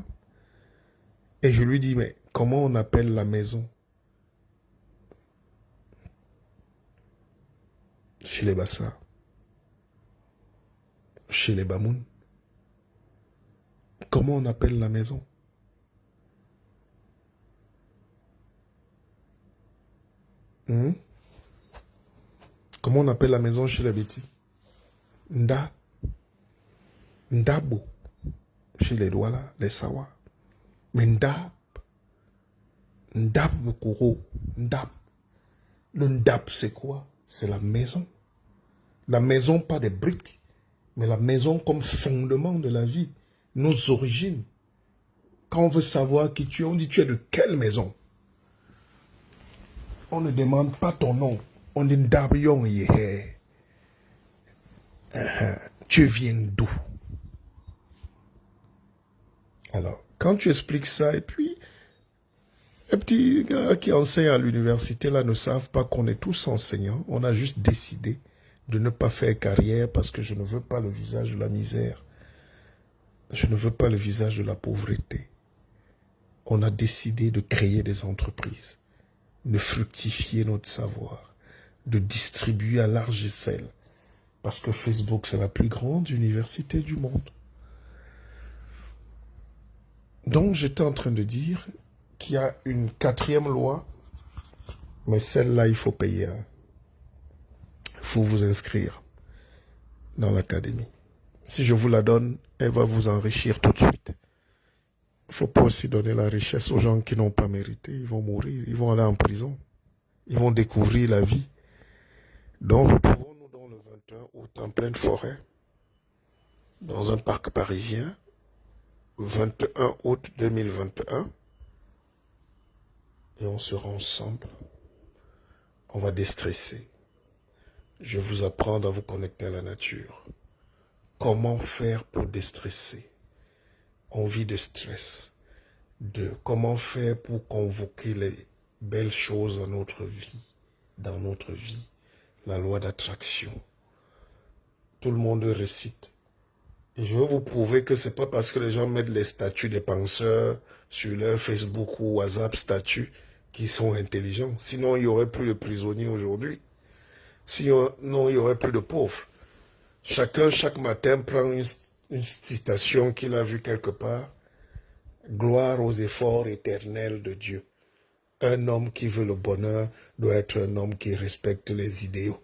Speaker 1: Et je lui dis, mais comment on appelle la maison chez les Bassa, chez les Bamoun? Comment on appelle la maison? Comment on appelle la maison chez les Bétis? Nda. Ndabo. Chez les Douala, les Sawa. Mais Ndab. Ndab Mokoro. Ndab. Le Ndab, c'est quoi? C'est la maison. La maison, pas des briques, mais la maison comme fondement de la vie. Nos origines. Quand on veut savoir qui tu es, on dit tu es de quelle maison? On ne demande pas ton nom. On dit Ndab Yong Yehe. Tu viens d'où? Alors, quand tu expliques ça, et puis, Les petits gars qui enseignent à l'université là ne savent pas qu'on est tous enseignants. On a juste décidé de ne pas faire carrière parce que je ne veux pas le visage de la misère. Je ne veux pas le visage de la pauvreté. On a décidé de créer des entreprises, de fructifier notre savoir, de distribuer à large échelle. Parce que Facebook, c'est la plus grande université du monde. Donc, j'étais en train de dire qu'il y a une 4e loi, mais celle-là, il faut payer. Il faut vous inscrire dans l'académie. Si je vous la donne, elle va vous enrichir tout de suite. Il ne faut pas aussi donner la richesse aux gens qui n'ont pas mérité. Ils vont mourir, ils vont aller en prison. Ils vont découvrir la vie. Donc, retrouvons-nous dans le 21 août en pleine forêt, dans un parc parisien, 21 août 2021, et on sera ensemble. On va déstresser. Je vais vous apprendre à vous connecter à la nature. Comment faire pour déstresser? On vit de stress. Comment faire pour convoquer les belles choses dans notre vie, la loi d'attraction. Tout le monde récite. Et je vais vous prouver que c'est pas parce que les gens mettent les statuts des penseurs sur leur Facebook ou WhatsApp statut qu'ils sont intelligents. Sinon, il n'y aurait plus de prisonniers aujourd'hui. Sinon, il n'y aurait plus de pauvres. Chacun, chaque matin, prend une citation qu'il a vue quelque part. Gloire aux efforts éternels de Dieu. Un homme qui veut le bonheur doit être un homme qui respecte les idéaux.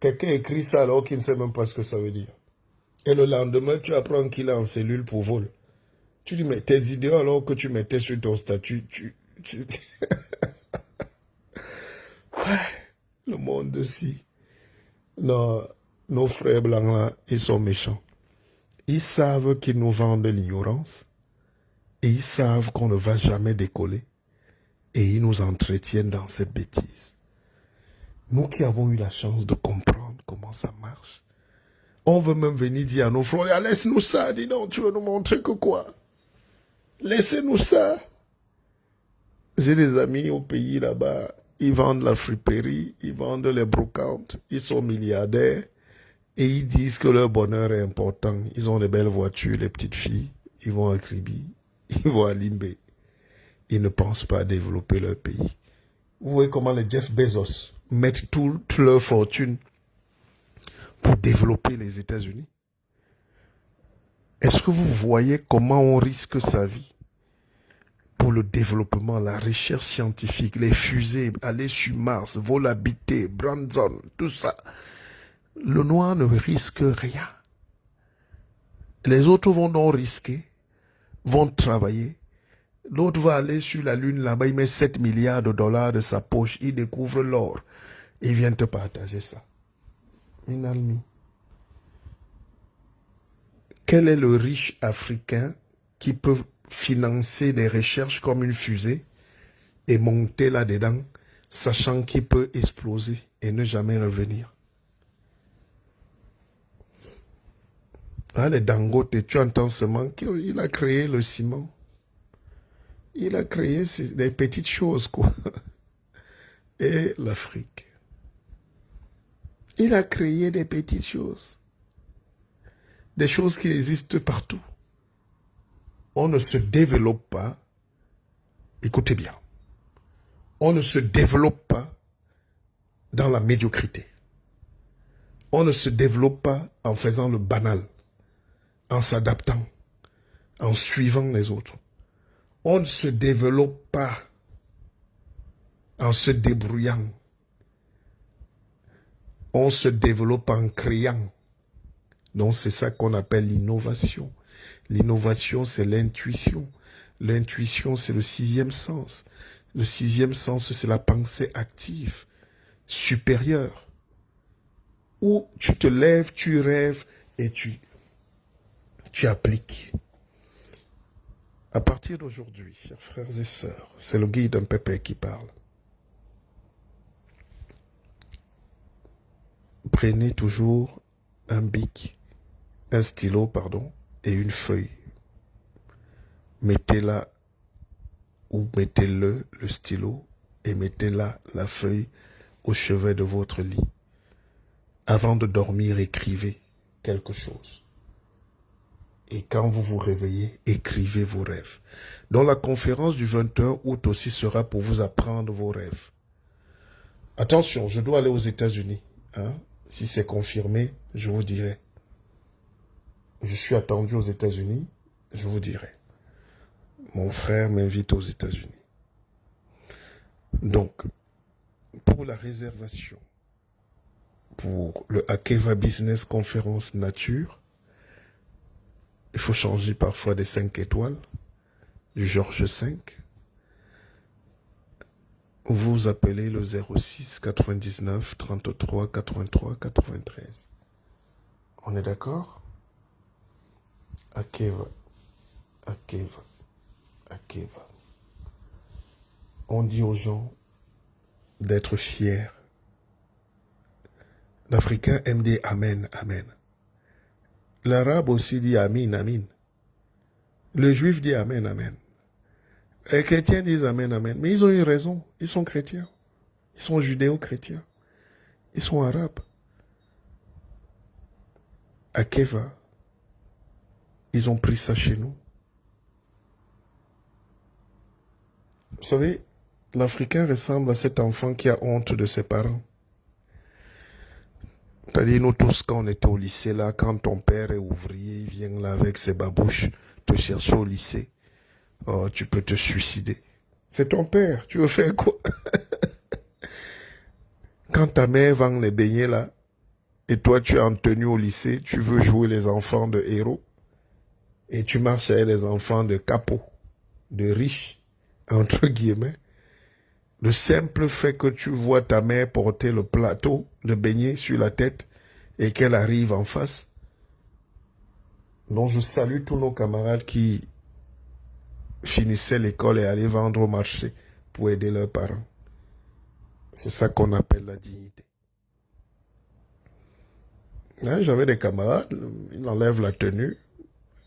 Speaker 1: Quelqu'un écrit ça alors qu'il ne sait même pas ce que ça veut dire. Et le lendemain, tu apprends qu'il est en cellule pour vol. Tu dis, mais tes idéaux alors que tu mettais sur ton statut, le monde aussi. Non, nos frères blancs là, ils sont méchants. Ils savent qu'ils nous vendent l'ignorance. Et ils savent qu'on ne va jamais décoller. Et ils nous entretiennent dans cette bêtise. Nous qui avons eu la chance de comprendre comment ça marche, on veut même venir dire à nos frères, laisse-nous ça, dis donc, tu veux nous montrer que quoi? Laissez-nous ça. J'ai des amis au pays là-bas, ils vendent la friperie, ils vendent les brocantes, ils sont milliardaires et ils disent que leur bonheur est important. Ils ont des belles voitures, les petites filles, ils vont à Kribi, ils vont à Limbé. Ils ne pensent pas à développer leur pays. Vous voyez comment les Jeff Bezos mettent toute leur fortune pour développer les États-Unis? Est-ce que vous voyez comment on risque sa vie pour le développement, la recherche scientifique, les fusées, aller sur Mars, vol habité, Branson, tout ça? Le noir ne risque rien. Les autres vont donc risquer, vont travailler. L'autre va aller sur la Lune, là-bas, il met 7 milliards de dollars de sa poche, il découvre l'or. Il vient te partager ça. Minalmi. Quel est le riche africain qui peut financer des recherches comme une fusée et monter là-dedans, sachant qu'il peut exploser et ne jamais revenir? Ah, les Dangote, tu entends seulement qu'il a créé le ciment. Il a créé des petites choses, quoi. Et l'Afrique. Il a créé des petites choses. Des choses qui existent partout. On ne se développe pas. Écoutez bien. On ne se développe pas dans la médiocrité. On ne se développe pas en faisant le banal, en s'adaptant, en suivant les autres. On ne se développe pas en se débrouillant. On se développe en créant. Donc c'est ça qu'on appelle l'innovation. L'innovation, c'est l'intuition. L'intuition, c'est le 6e sens. Le 6e sens, c'est la pensée active, supérieure. Où tu te lèves, tu rêves et tu appliques. À partir d'aujourd'hui, chers frères et sœurs, c'est le guide d'un pépé qui parle. Prenez toujours un bic, un stylo, pardon, et une feuille. Mettez-la ou mettez-le stylo et mettez là la feuille au chevet de votre lit. Avant de dormir, écrivez quelque chose. Et quand vous vous réveillez, écrivez vos rêves. Donc la conférence du 21 août aussi sera pour vous apprendre vos rêves. Attention, je dois aller aux États-Unis. Hein? Si c'est confirmé, je vous dirai. Je suis attendu aux États-Unis, je vous dirai. Mon frère m'invite aux États-Unis. Donc, pour la réservation, pour le Akeva Business Conference Nature, il faut changer parfois des 5 étoiles, du Georges 5. Vous appelez le 06 99 33 83 93. On est d'accord? Akeva, Akeva, Akeva. On dit aux gens d'être fiers. L'Africain aime dire Amen, Amen. L'Arabe aussi dit Amin, Amin. Le Juif dit Amen, Amen. Les chrétiens disent Amen, Amen. Mais ils ont eu raison. Ils sont chrétiens. Ils sont judéo-chrétiens. Ils sont arabes. Akeva, ils ont pris ça chez nous. Vous savez, l'Africain ressemble à cet enfant qui a honte de ses parents. C'est-à-dire, nous tous, quand on était au lycée, là, quand ton père est ouvrier, il vient là avec ses babouches te chercher au lycée. Oh, tu peux te suicider. C'est ton père, tu veux faire quoi? Quand ta mère vend les beignets là, et toi tu es en tenue au lycée, tu veux jouer les enfants de héros, et tu marches avec les enfants de capots, de riches, entre guillemets, le simple fait que tu vois ta mère porter le plateau de beignets sur la tête, et qu'elle arrive en face. Donc je salue tous nos camarades qui finissaient l'école et allaient vendre au marché pour aider leurs parents. C'est ça qu'on appelle la dignité. Hein, j'avais des camarades, ils enlèvent la tenue,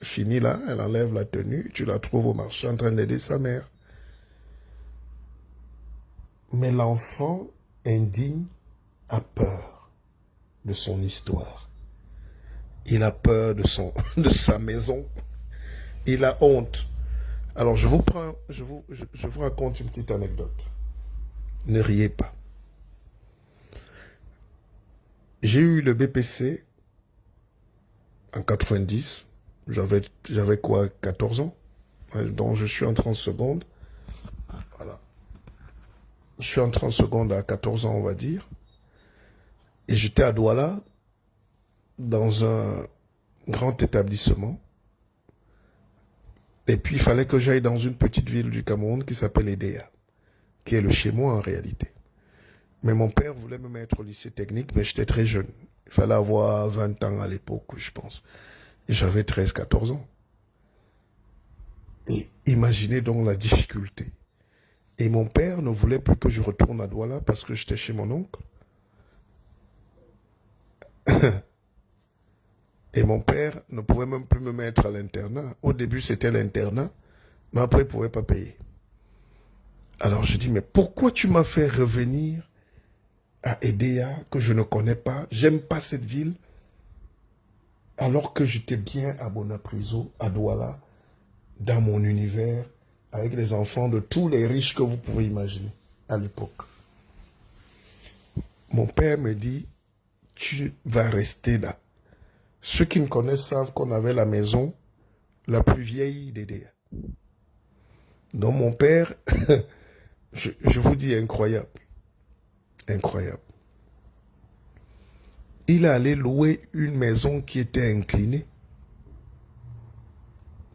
Speaker 1: fini là, elle enlève la tenue, tu la trouves au marché en train d'aider sa mère. Mais l'enfant indigne a peur de son histoire. Il a peur de sa maison. Il a honte. Alors je vous raconte une petite anecdote. Ne riez pas. J'ai eu le BPC en 90. J'avais quoi, 14 ans? Donc je suis entré en seconde. Voilà. Je suis entré en seconde à 14 ans, on va dire. Et j'étais à Douala, dans un grand établissement. Et puis il fallait que j'aille dans une petite ville du Cameroun qui s'appelle Edea, qui est le chez moi en réalité. Mais mon père voulait me mettre au lycée technique, mais j'étais très jeune. Il fallait avoir 20 ans à l'époque, je pense. Et j'avais 13-14 ans. Et imaginez donc la difficulté. Et mon père ne voulait plus que je retourne à Douala parce que j'étais chez mon oncle. Et mon père ne pouvait même plus me mettre à l'internat. Au début, c'était l'internat, mais après, il ne pouvait pas payer. Alors, je dis, mais pourquoi tu m'as fait revenir à Edea, que je ne connais pas, j'aime pas cette ville, alors que j'étais bien à Bonapriso, à Douala, dans mon univers, avec les enfants de tous les riches que vous pouvez imaginer à l'époque. Mon père me dit, tu vas rester là. Ceux qui me connaissent savent qu'on avait la maison la plus vieille d'Edea. Donc mon père, je vous dis incroyable. Incroyable. Il allait louer une maison qui était inclinée.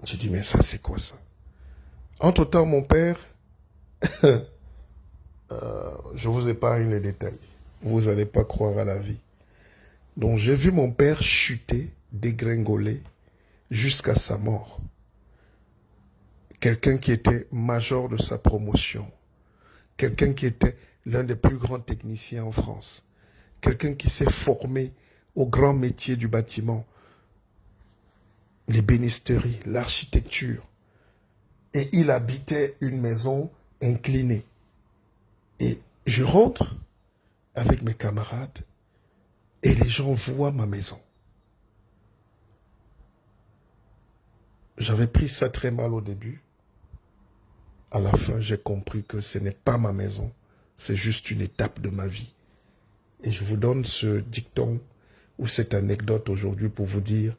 Speaker 1: J'ai dit, mais ça, c'est quoi ça? Entre-temps, mon père, je vous épargne les détails. Vous n'allez pas croire à la vie. Donc, j'ai vu mon père chuter, dégringoler, jusqu'à sa mort. Quelqu'un qui était major de sa promotion. Quelqu'un qui était l'un des plus grands techniciens en France. Quelqu'un qui s'est formé au grand métier du bâtiment, l'ébénisterie, l'architecture. Et il habitait une maison inclinée. Et je rentre avec mes camarades et les gens voient ma maison. J'avais pris ça très mal au début. À la fin, j'ai compris que ce n'est pas ma maison. C'est juste une étape de ma vie. Et je vous donne ce dicton ou cette anecdote aujourd'hui pour vous dire,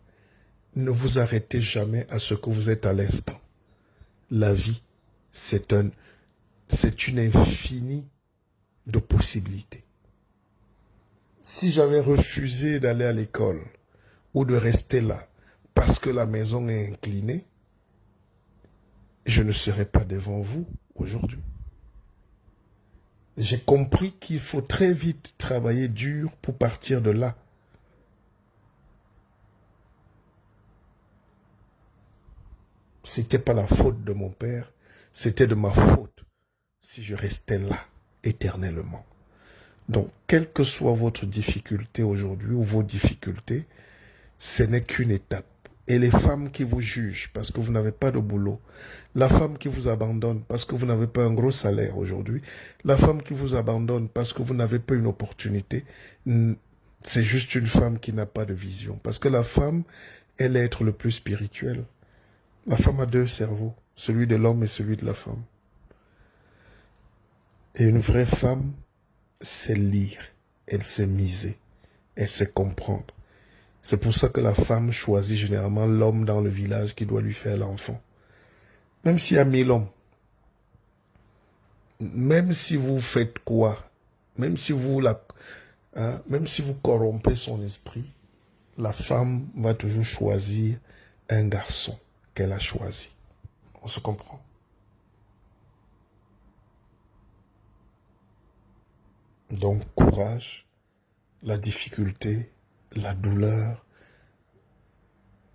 Speaker 1: ne vous arrêtez jamais à ce que vous êtes à l'instant. La vie, c'est une infinie de possibilités. Si j'avais refusé d'aller à l'école ou de rester là parce que la maison est inclinée, je ne serais pas devant vous aujourd'hui. J'ai compris qu'il faut très vite travailler dur pour partir de là. C'était pas la faute de mon père, c'était de ma faute si je restais là éternellement. Donc, quelle que soit votre difficulté aujourd'hui ou vos difficultés, ce n'est qu'une étape. Et les femmes qui vous jugent parce que vous n'avez pas de boulot, la femme qui vous abandonne parce que vous n'avez pas un gros salaire aujourd'hui, la femme qui vous abandonne parce que vous n'avez pas une opportunité, c'est juste une femme qui n'a pas de vision. Parce que la femme est l'être le plus spirituel. La femme a deux cerveaux, celui de l'homme et celui de la femme. Et une vraie femme sait lire, elle sait miser, elle sait comprendre. C'est pour ça que la femme choisit généralement l'homme dans le village qui doit lui faire l'enfant. Même s'il y a 1000 hommes, même si vous faites quoi, même si vous corrompez son esprit, la femme va toujours choisir un garçon qu'elle a choisi. On se comprend? Donc, courage, la difficulté, la douleur,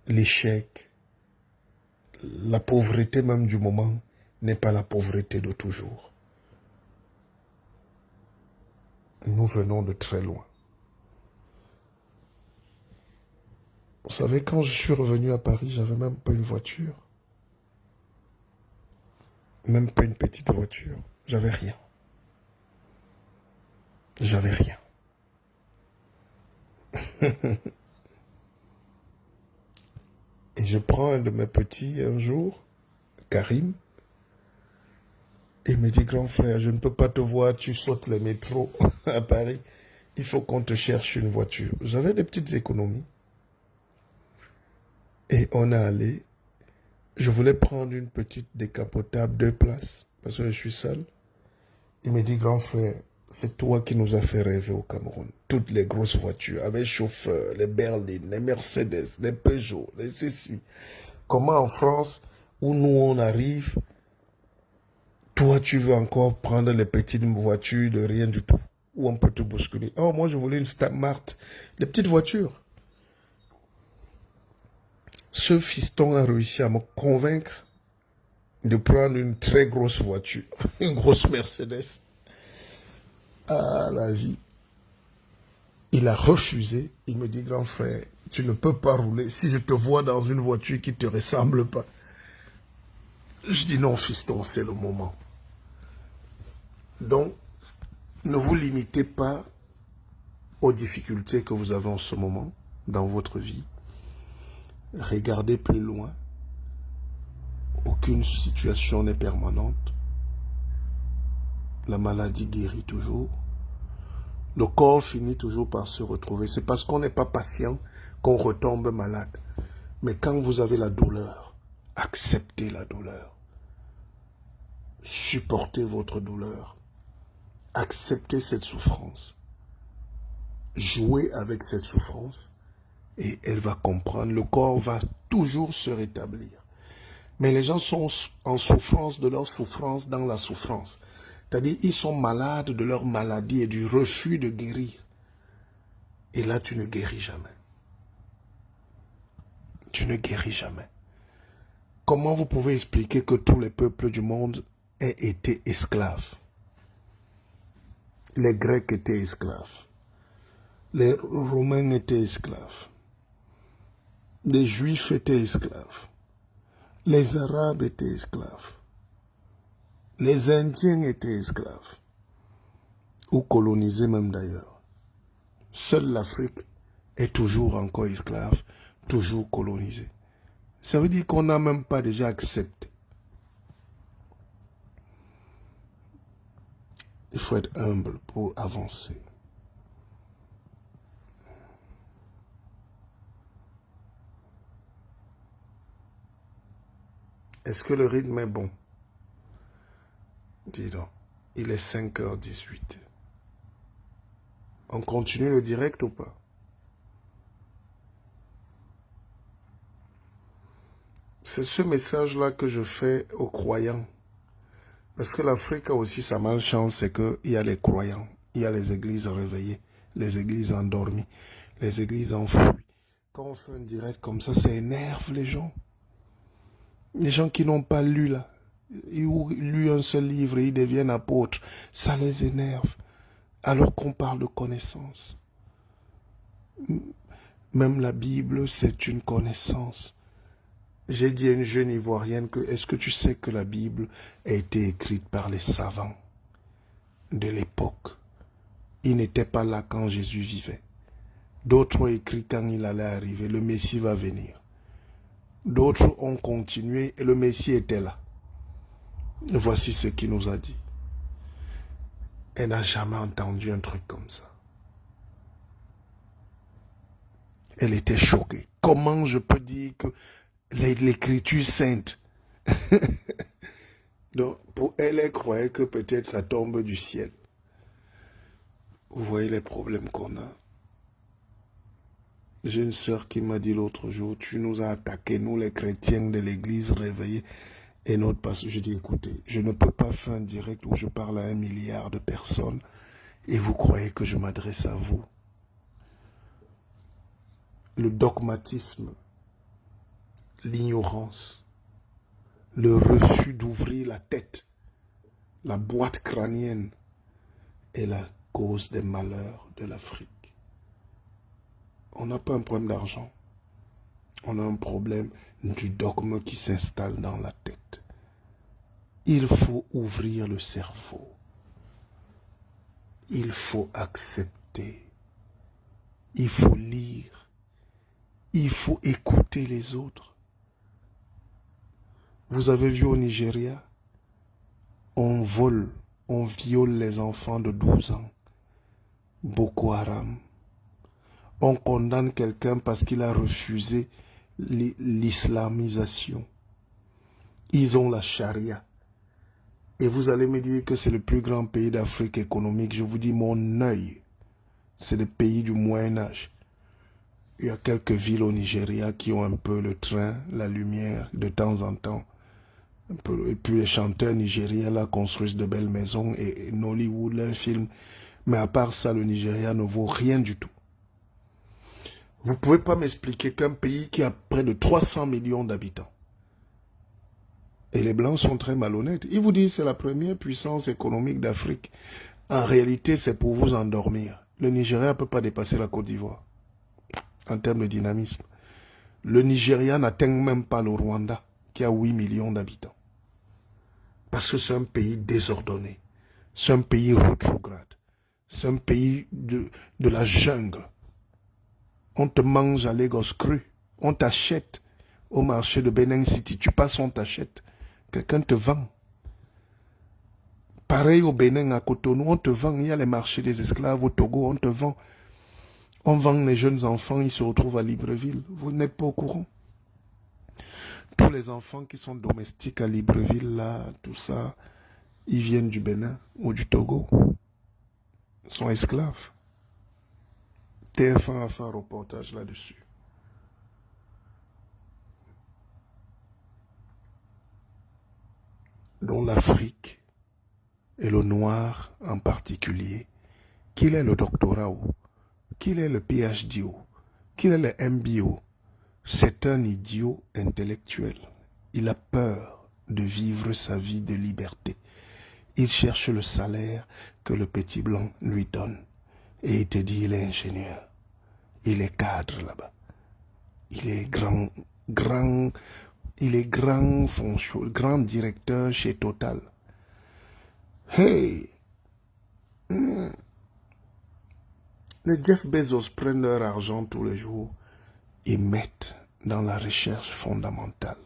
Speaker 1: l'échec, la pauvreté même du moment n'est pas la pauvreté de toujours. Nous venons de très loin. Vous savez, quand je suis revenu à Paris, j'avais même pas une voiture. Même pas une petite voiture. J'avais rien. J'avais rien. Et je prends un de mes petits un jour, Karim, et il me dit, grand frère, je ne peux pas te voir, tu sautes les métros à Paris. Il faut qu'on te cherche une voiture. J'avais des petites économies. Et on est allé. Je voulais prendre une petite décapotable 2 places, parce que je suis seul. Il me dit, grand frère, c'est toi qui nous as fait rêver au Cameroun. Toutes les grosses voitures, avec chauffeur, les berlines, les Mercedes, les Peugeot, les ceci. Comment en France, où nous on arrive, toi tu veux encore prendre les petites voitures de rien du tout, où on peut te bousculer. Oh, moi je voulais une Stadtmart, les petites voitures. Ce fiston a réussi à me convaincre de prendre une très grosse voiture, une grosse Mercedes. Ah, la vie. Il a refusé. Il me dit, grand frère, tu ne peux pas rouler si je te vois dans une voiture qui ne te ressemble pas. Je dis, non, fiston, c'est le moment. Donc, ne vous limitez pas aux difficultés que vous avez en ce moment dans votre vie. Regardez plus loin. Aucune situation n'est permanente. La maladie guérit toujours. Le corps finit toujours par se retrouver. C'est parce qu'on n'est pas patient qu'on retombe malade. Mais quand vous avez la douleur, acceptez la douleur. Supportez votre douleur. Acceptez cette souffrance. Jouez avec cette souffrance et elle va comprendre. Le corps va toujours se rétablir. Mais les gens sont en souffrance de leur souffrance dans la souffrance. C'est-à-dire, ils sont malades de leur maladie et du refus de guérir. Et là, tu ne guéris jamais. Tu ne guéris jamais. Comment vous pouvez expliquer que tous les peuples du monde aient été esclaves? Les Grecs étaient esclaves. Les Romains étaient esclaves. Les Juifs étaient esclaves. Les Arabes étaient esclaves. Les Indiens étaient esclaves. Ou colonisés même d'ailleurs. Seule l'Afrique est toujours encore esclave, toujours colonisée. Ça veut dire qu'on n'a même pas déjà accepté. Il faut être humble pour avancer. Est-ce que le rythme est bon? Dis donc, il est 5h18. On continue le direct ou pas? C'est ce message-là que je fais aux croyants. Parce que l'Afrique a aussi sa malchance, c'est qu'il y a les croyants, il y a les églises réveillées, les églises endormies, les églises enfouies. Quand on fait un direct comme ça énerve les gens. Les gens qui n'ont pas lu là, ils ont lu un seul livre et ils deviennent apôtres. Ça les énerve. Alors qu'on parle de connaissance. Même la Bible, c'est une connaissance. J'ai dit à une jeune Ivoirienne que, est-ce que tu sais que la Bible a été écrite par les savants de l'époque? Ils n'étaient pas là quand Jésus vivait. D'autres ont écrit quand il allait arriver, le Messie va venir. D'autres ont continué et le Messie était là. Voici ce qu'il nous a dit. Elle n'a jamais entendu un truc comme ça. Elle était choquée. Comment je peux dire que l'écriture sainte? Donc, pour elle, elle croyait que peut-être ça tombe du ciel. Vous voyez les problèmes qu'on a. J'ai une sœur qui m'a dit l'autre jour, tu nous as attaqués, nous les chrétiens de l'église réveillés, et notre pasteur. Je dis, écoutez, je ne peux pas faire un direct où je parle à 1 milliard de personnes, et vous croyez que je m'adresse à vous. Le dogmatisme, l'ignorance, le refus d'ouvrir la tête, la boîte crânienne est la cause des malheurs de l'Afrique. On n'a pas un problème d'argent. On a un problème du dogme qui s'installe dans la tête. Il faut ouvrir le cerveau. Il faut accepter. Il faut lire. Il faut écouter les autres. Vous avez vu au Nigeria, on vole, on viole les enfants de 12 ans. Boko Haram. On condamne quelqu'un parce qu'il a refusé l'islamisation. Ils ont la charia. Et vous allez me dire que c'est le plus grand pays d'Afrique économique. Je vous dis, mon œil, c'est le pays du Moyen-Âge. Il y a quelques villes au Nigeria qui ont un peu le train, la lumière, de temps en temps. Un peu, et puis les chanteurs nigériens là construisent de belles maisons et Nollywood, un film. Mais à part ça, le Nigeria ne vaut rien du tout. Vous ne pouvez pas m'expliquer qu'un pays qui a près de 300 millions d'habitants, et les Blancs sont très malhonnêtes, ils vous disent que c'est la première puissance économique d'Afrique. En réalité, c'est pour vous endormir. Le Nigeria ne peut pas dépasser la Côte d'Ivoire en termes de dynamisme. Le Nigeria n'atteint même pas le Rwanda, qui a 8 millions d'habitants. Parce que c'est un pays désordonné. C'est un pays rétrograde. C'est un pays de la jungle. On te mange à Lagos cru. On t'achète au marché de Benin City. Tu passes, on t'achète. Quelqu'un te vend. Pareil au Bénin, à Cotonou, on te vend. Il y a les marchés des esclaves au Togo, on te vend. On vend les jeunes enfants, ils se retrouvent à Libreville. Vous n'êtes pas au courant. Tous les enfants qui sont domestiques à Libreville, là, tout ça, ils viennent du Bénin ou du Togo. Ils sont esclaves. TF1 a fait un reportage là-dessus. Dont l'Afrique, et le noir en particulier, qu'il ait le doctorat ou, qu'il ait le PhD ou, qu'il ait le MBO, c'est un idiot intellectuel. Il a peur de vivre sa vie de liberté. Il cherche le salaire que le petit blanc lui donne. Et il te dit, il est ingénieur. Il est cadre là-bas. Il est grand Il est grand directeur chez Total. Hey! Les Jeff Bezos prennent leur argent tous les jours et mettent dans la recherche fondamentale.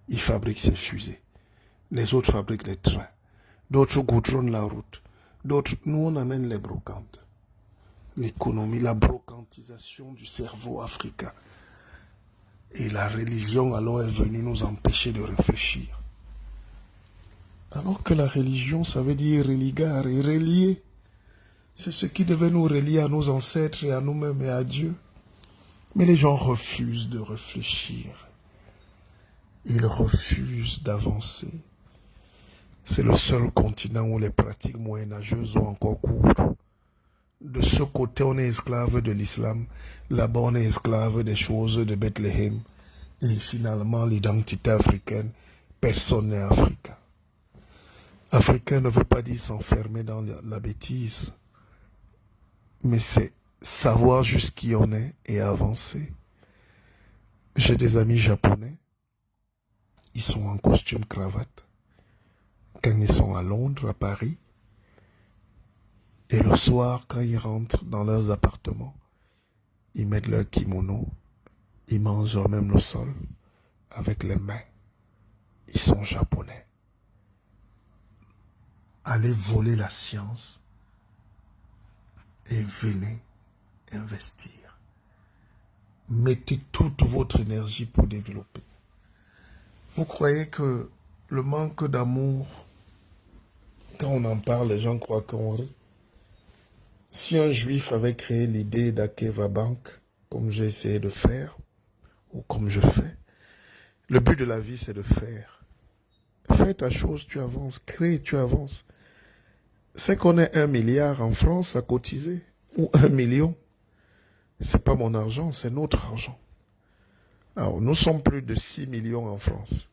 Speaker 1: Ils fabriquent ces fusées. Les autres fabriquent les trains. D'autres goudronnent la route. D'autres, nous on amène les brocantes. L'économie, la brocantisation du cerveau africain. Et la religion alors est venue nous empêcher de réfléchir. Alors que la religion, ça veut dire religar et relier. C'est ce qui devait nous relier à nos ancêtres et à nous-mêmes et à Dieu. Mais les gens refusent de réfléchir. Ils refusent d'avancer. C'est le seul continent où les pratiques moyenâgeuses ont encore cours. De ce côté, on est esclave de l'islam. Là-bas, on est esclave des choses de Bethléem. Et finalement, l'identité africaine, personne n'est africain. Africain ne veut pas dire s'enfermer dans la bêtise. Mais c'est savoir juste qui on est et avancer. J'ai des amis japonais. Ils sont en costume cravate. Quand ils sont à Londres, à Paris, et le soir, quand ils rentrent dans leurs appartements, ils mettent leur kimono, ils mangent même le sol avec les mains. Ils sont japonais. Allez voler la science et venez investir. Mettez toute votre énergie pour développer. Vous croyez que le manque d'amour, quand on en parle, les gens croient qu'on rit. Si un juif avait créé l'idée d'Akeva Bank, comme j'ai essayé de faire, ou comme je fais, le but de la vie, c'est de faire. Fais ta chose, tu avances. Crée, tu avances. C'est qu'on ait 1 milliard en France à cotiser, ou 1 million. C'est pas mon argent, c'est notre argent. Alors, nous sommes plus de 6 millions en France.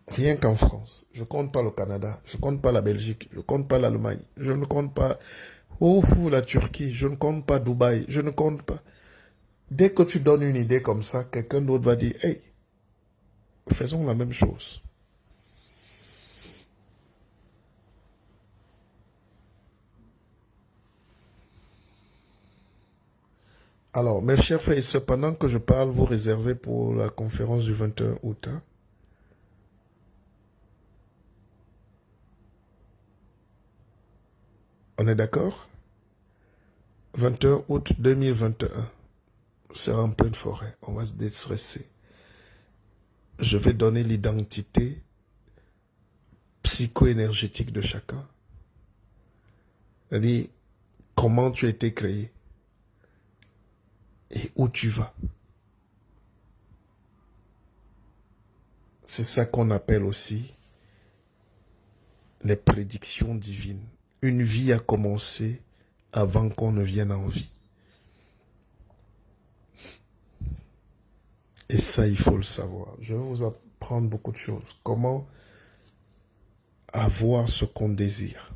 Speaker 1: Rien qu'en France. Je ne compte pas le Canada, je ne compte pas la Belgique, je ne compte pas l'Allemagne, je ne compte pas la Turquie, je ne compte pas Dubaï, je ne compte pas. Dès que tu donnes une idée comme ça, quelqu'un d'autre va dire, hey, faisons la même chose. Alors, mes chers frères, cependant que je parle, vous réservez pour la conférence du 21 août. Hein? On est d'accord? 21 août 2021. C'est en pleine forêt. On va se déstresser. Je vais donner l'identité psycho-énergétique de chacun. C'est-à-dire, comment tu as été créé et où tu vas. C'est ça qu'on appelle aussi les prédictions divines. Une vie a commencé avant qu'on ne vienne en vie. Et ça, il faut le savoir. Je vais vous apprendre beaucoup de choses. Comment avoir ce qu'on désire.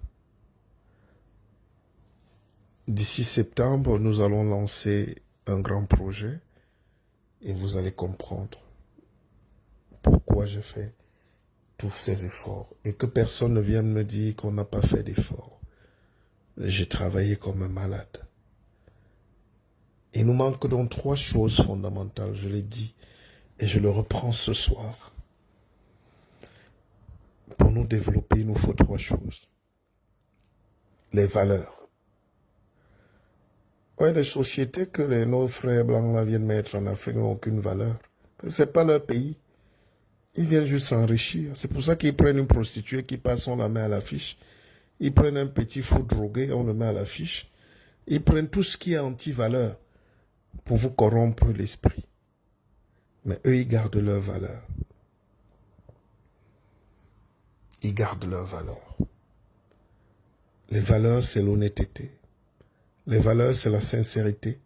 Speaker 1: D'ici septembre, nous allons lancer un grand projet et vous allez comprendre pourquoi je fais tous ces efforts et que personne ne vienne me dire qu'on n'a pas fait d'efforts. J'ai travaillé comme un malade. Il nous manque donc 3 choses fondamentales, je l'ai dit, et je le reprends ce soir. Pour nous développer, il nous faut 3 choses. Les valeurs. Ouais, les sociétés que nos frères blancs là viennent mettre en Afrique n'ont aucune valeur. Ce n'est pas leur pays. Ils viennent juste s'enrichir. C'est pour ça qu'ils prennent une prostituée qui passe, on la met à l'affiche. Ils prennent un petit fou drogué, on le met à l'affiche. Ils prennent tout ce qui est anti-valeur pour vous corrompre l'esprit. Mais eux, ils gardent leur valeur. Ils gardent leur valeur. Les valeurs, c'est l'honnêteté. Les valeurs, c'est la sincérité.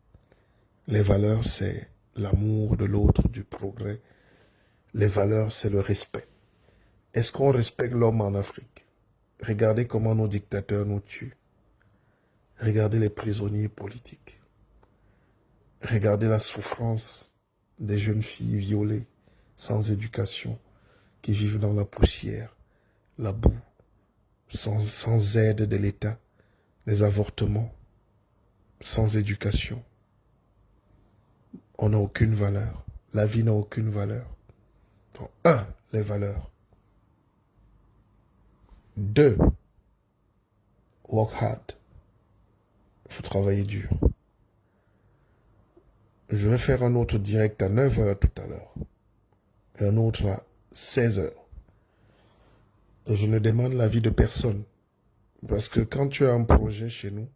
Speaker 1: Les valeurs, c'est l'amour de l'autre, du progrès. Les valeurs, c'est le respect. Est-ce qu'on respecte l'homme en Afrique? Regardez comment nos dictateurs nous tuent. Regardez les prisonniers politiques. Regardez la souffrance des jeunes filles violées sans éducation, qui vivent dans la poussière, la boue, sans aide de l'État, les avortements, sans éducation. On n'a aucune valeur. La vie n'a aucune valeur. Donc, 1, les valeurs. 2, work hard. Il faut travailler dur. Je vais faire un autre direct à 9 h tout à l'heure. Et un autre à 16 h. Et je ne demande l'avis de personne. Parce que quand tu as un projet chez nous,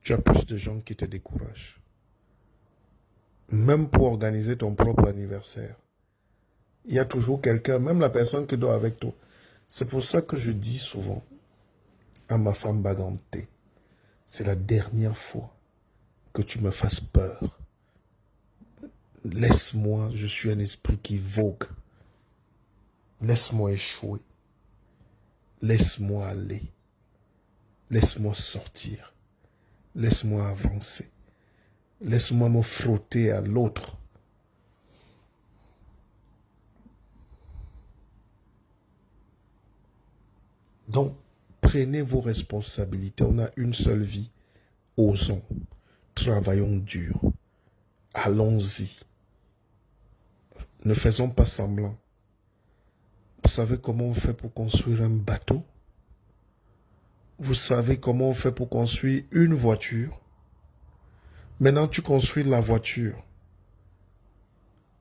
Speaker 1: tu as plus de gens qui te découragent. Même pour organiser ton propre anniversaire, il y a toujours quelqu'un, même la personne qui dort avec toi. C'est pour ça que je dis souvent à ma femme Baganté, c'est la dernière fois que tu me fasses peur. Laisse-moi, je suis un esprit qui vogue. Laisse-moi échouer. Laisse-moi aller. Laisse-moi sortir. Laisse-moi avancer. Laisse-moi me frotter à l'autre. Donc, prenez vos responsabilités. On a une seule vie. Osons. Travaillons dur. Allons-y. Ne faisons pas semblant. Vous savez comment on fait pour construire un bateau? Vous savez comment on fait pour construire une voiture? Maintenant, tu construis la voiture.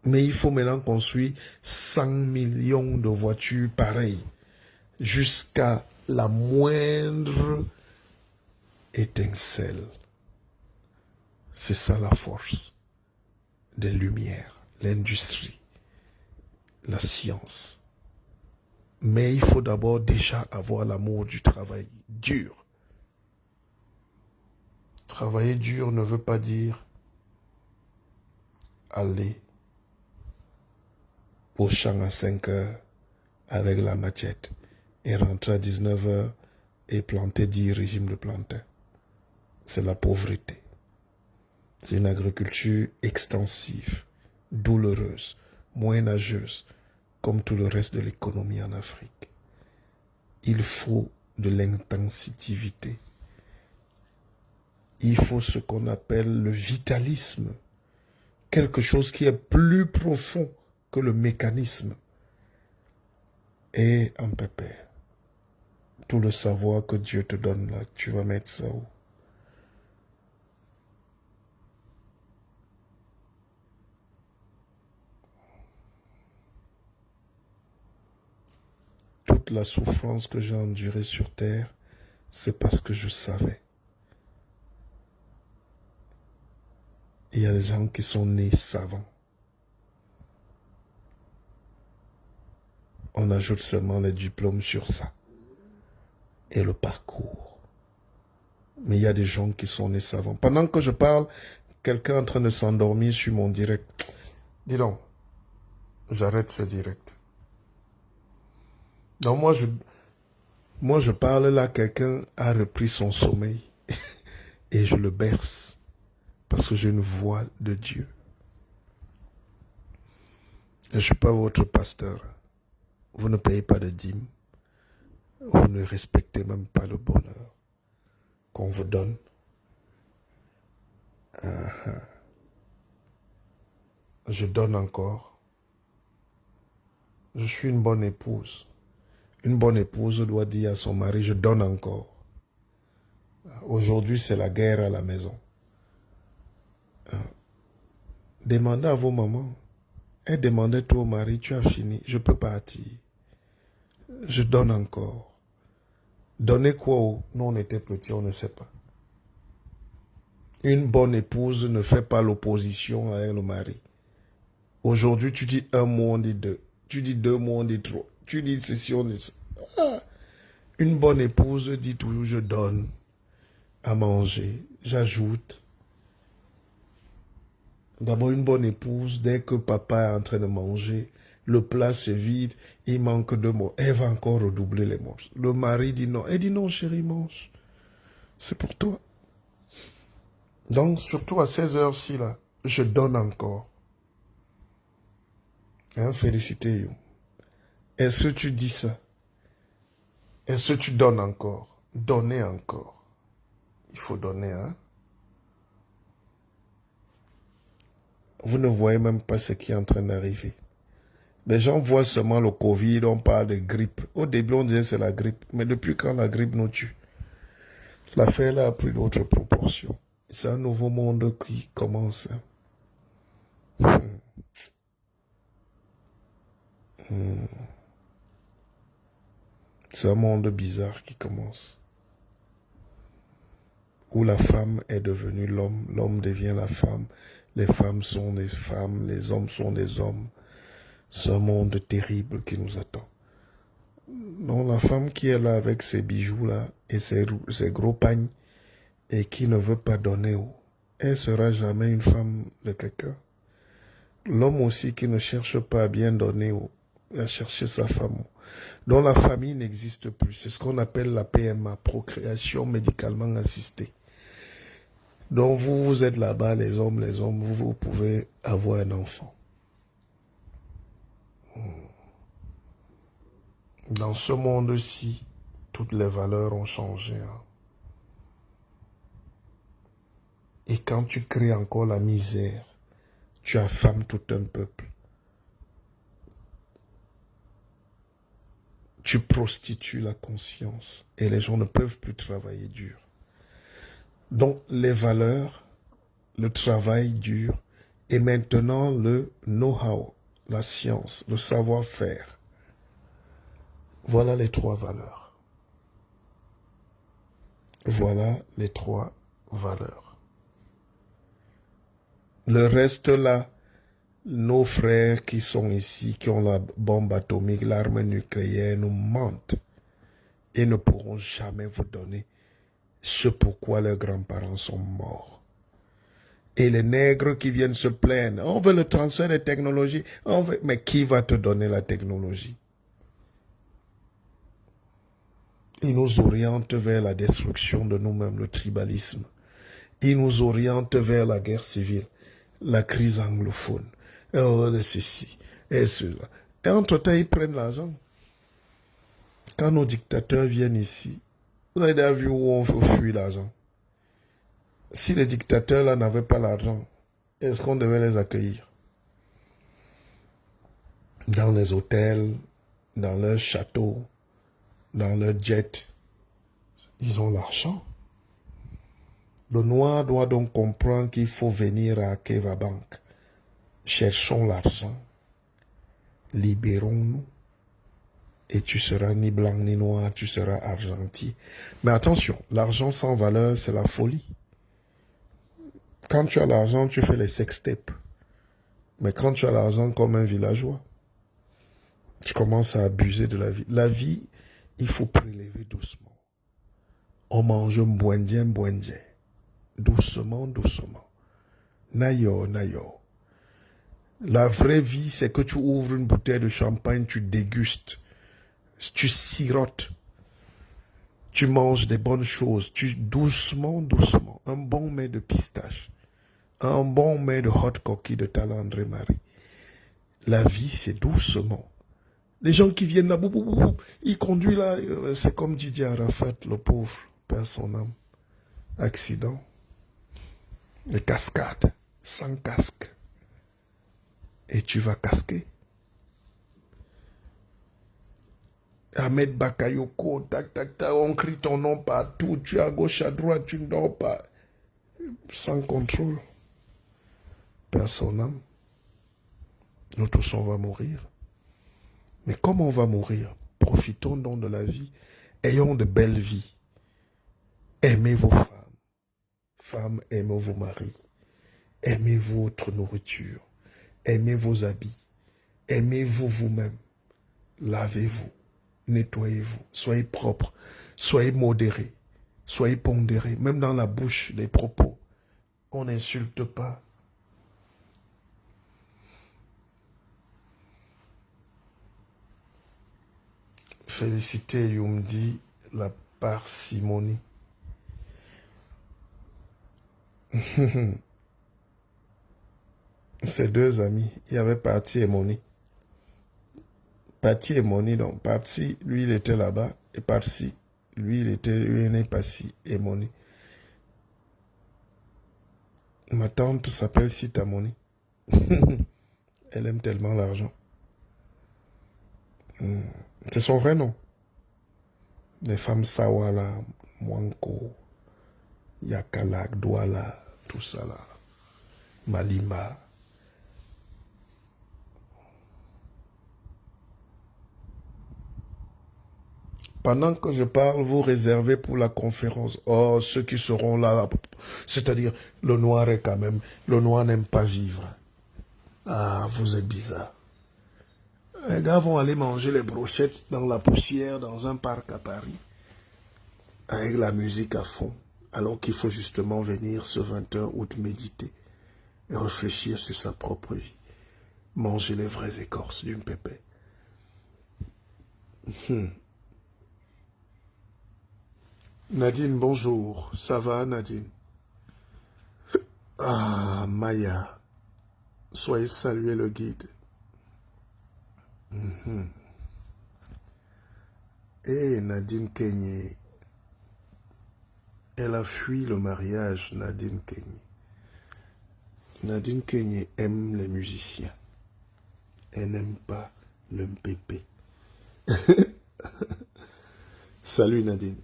Speaker 1: Mais il faut maintenant construire 100 millions de voitures pareilles. Jusqu'à la moindre étincelle. C'est ça la force des lumières, l'industrie, la science. Mais il faut d'abord déjà avoir l'amour du travail dur. Travailler dur ne veut pas dire aller au champ à 5 h avec la machette et rentrer à 19 h et planter 10 régimes de plantains. C'est la pauvreté. C'est une agriculture extensive, douloureuse, moyenâgeuse, comme tout le reste de l'économie en Afrique. Il faut de l'intensitivité. Il faut ce qu'on appelle le vitalisme. Quelque chose qui est plus profond que le mécanisme. Et en pépère, tout le savoir que Dieu te donne là, tu vas mettre ça où? Toute la souffrance que j'ai endurée sur terre, c'est parce que je savais. Il y a des gens qui sont nés savants. On ajoute seulement les diplômes sur ça. Et le parcours. Mais il y a des gens qui sont nés savants. Pendant que je parle, quelqu'un est en train de s'endormir sur mon direct. Dis donc, j'arrête ce direct. Donc moi je parle là, quelqu'un a repris son sommeil. Et je le berce. Parce que j'ai une voix de Dieu. Je ne suis pas votre pasteur. Vous ne payez pas de dîmes. Vous ne respectez même pas le bonheur qu'on vous donne. Je donne encore. Je suis une bonne épouse. Une bonne épouse doit dire à son mari, je donne encore. Aujourd'hui, c'est la guerre à la maison. Demandez à vos mamans. Et demandez-toi au mari, tu as fini, je peux partir. Je donne encore. Donner quoi? Nous, on était petits, on ne sait pas. Une bonne épouse ne fait pas l'opposition à le mari. Aujourd'hui, tu dis un mot, on dit deux. Tu dis deux mots, on dit trois. Tu dis ceci, on dit ça. Ah. Une bonne épouse dit toujours, je donne à manger, j'ajoute. D'abord, une bonne épouse, dès que papa est en train de manger, le plat se vide, il manque de mots. Elle va encore redoubler les mots. Le mari dit non. Elle dit non, chérie, mange. C'est pour toi. Donc, surtout à ces heures-ci, là, je donne encore. Hein, félicité, Youm. Est-ce que tu dis ça? Est-ce que tu donnes encore? Donner encore. Il faut donner, hein? Vous ne voyez même pas ce qui est en train d'arriver. Les gens voient seulement le Covid, on parle de grippe. Au début, on disait c'est la grippe. Mais depuis quand la grippe nous tue? L'affaire là a pris d'autres proportions. C'est un nouveau monde qui commence. C'est un monde bizarre qui commence. Où la femme est devenue l'homme, l'homme devient la femme, les femmes sont des femmes, les hommes sont des hommes. C'est un monde terrible qui nous attend. Donc la femme qui est là avec ses bijoux là et ses gros pagnes et qui ne veut pas donner, elle sera jamais une femme de quelqu'un. L'homme aussi qui ne cherche pas à bien donner, à chercher sa femme, dont la famille n'existe plus. C'est ce qu'on appelle la PMA, procréation médicalement assistée. Donc vous êtes là-bas, les hommes, vous pouvez avoir un enfant. Dans ce monde-ci, toutes les valeurs ont changé. Hein. Et quand tu crées encore la misère, tu affames tout un peuple. Tu prostitues la conscience et les gens ne peuvent plus travailler dur. Donc les valeurs, le travail dur et maintenant le know-how, la science, le savoir-faire. Voilà les trois valeurs. Voilà les trois valeurs. Le reste là, nos frères qui sont ici, qui ont la bombe atomique, l'arme nucléaire, nous mentent et ne pourront jamais vous donner ce pourquoi leurs grands-parents sont morts. Et les nègres qui viennent se plaindre, on veut le transfert des technologies, mais qui va te donner la technologie? Ils nous orientent vers la destruction de nous-mêmes, le tribalisme. Ils nous orientent vers la guerre civile, la crise anglophone, ceci, et cela. Et entre-temps, ils prennent l'argent. Quand nos dictateurs viennent ici, vous avez déjà vu où on fuit l'argent? Si les dictateurs là n'avaient pas l'argent, est-ce qu'on devait les accueillir? Dans les hôtels, dans leurs châteaux, dans leurs jets, ils ont l'argent. Le noir doit donc comprendre qu'il faut venir à Keva Bank. Cherchons l'argent. Libérons-nous. Et tu seras ni blanc ni noir, tu seras argentier. Mais attention, l'argent sans valeur, c'est la folie. Quand tu as l'argent, tu fais les sextapes. Mais quand tu as l'argent comme un villageois, tu commences à abuser de la vie. La vie, il faut prélever doucement. On mange mbouendien. Doucement, doucement. Nayo. La vraie vie, c'est que tu ouvres une bouteille de champagne, tu dégustes, tu sirotes, tu manges des bonnes choses, doucement. Un bon mets de pistache, un bon mets de hot cookie de Tala André Marie. La vie, c'est doucement. Les gens qui viennent là, ils conduisent là, c'est comme Didier Arafat, le pauvre, perd son âme. Accident. Des cascades, sans casque. Et tu vas casquer. Ahmed Bakayoko, tac, on crie ton nom partout, tu es à gauche, à droite, tu ne dors pas. Sans contrôle. Perd son âme. Nous tous, on va mourir. Mais comme on va mourir, profitons donc de la vie. Ayons de belles vies. Aimez vos femmes. Femmes, aimez vos maris. Aimez votre nourriture. Aimez vos habits. Aimez-vous vous-même. Lavez-vous. Nettoyez-vous. Soyez propre. Soyez modéré. Soyez pondéré. Même dans la bouche des propos. On n'insulte pas. Félicité Youmdi, la parcimonie. Ces deux amis, il y avait parti et Moni. Patti et Moni, donc. Patti, lui, il était là-bas. Et Patti, lui, il n'est pas si. Et Moni. Ma tante s'appelle Sita Moni. Elle aime tellement l'argent. C'est son vrai nom. Les femmes Sawala, Mwanko, Yakalak, Douala, tout ça là. Malima. Pendant que je parle, vous réservez pour la conférence. Oh, ceux qui seront là, c'est-à-dire le noir est quand même, le noir n'aime pas vivre. Ah, vous êtes bizarre. Les gars vont aller manger les brochettes dans la poussière, dans un parc à Paris, avec la musique à fond, alors qu'il faut justement venir ce 21 août méditer et réfléchir sur sa propre vie. Manger les vraies écorces d'une pépée. Nadine, bonjour. Ça va, Nadine? Ah, Maya. Soyez salué le guide. Et Nadine Kenyé. Elle a fui le mariage, Nadine Kenyé. Nadine Kenyé aime les musiciens. Elle n'aime pas le MPP. Salut Nadine.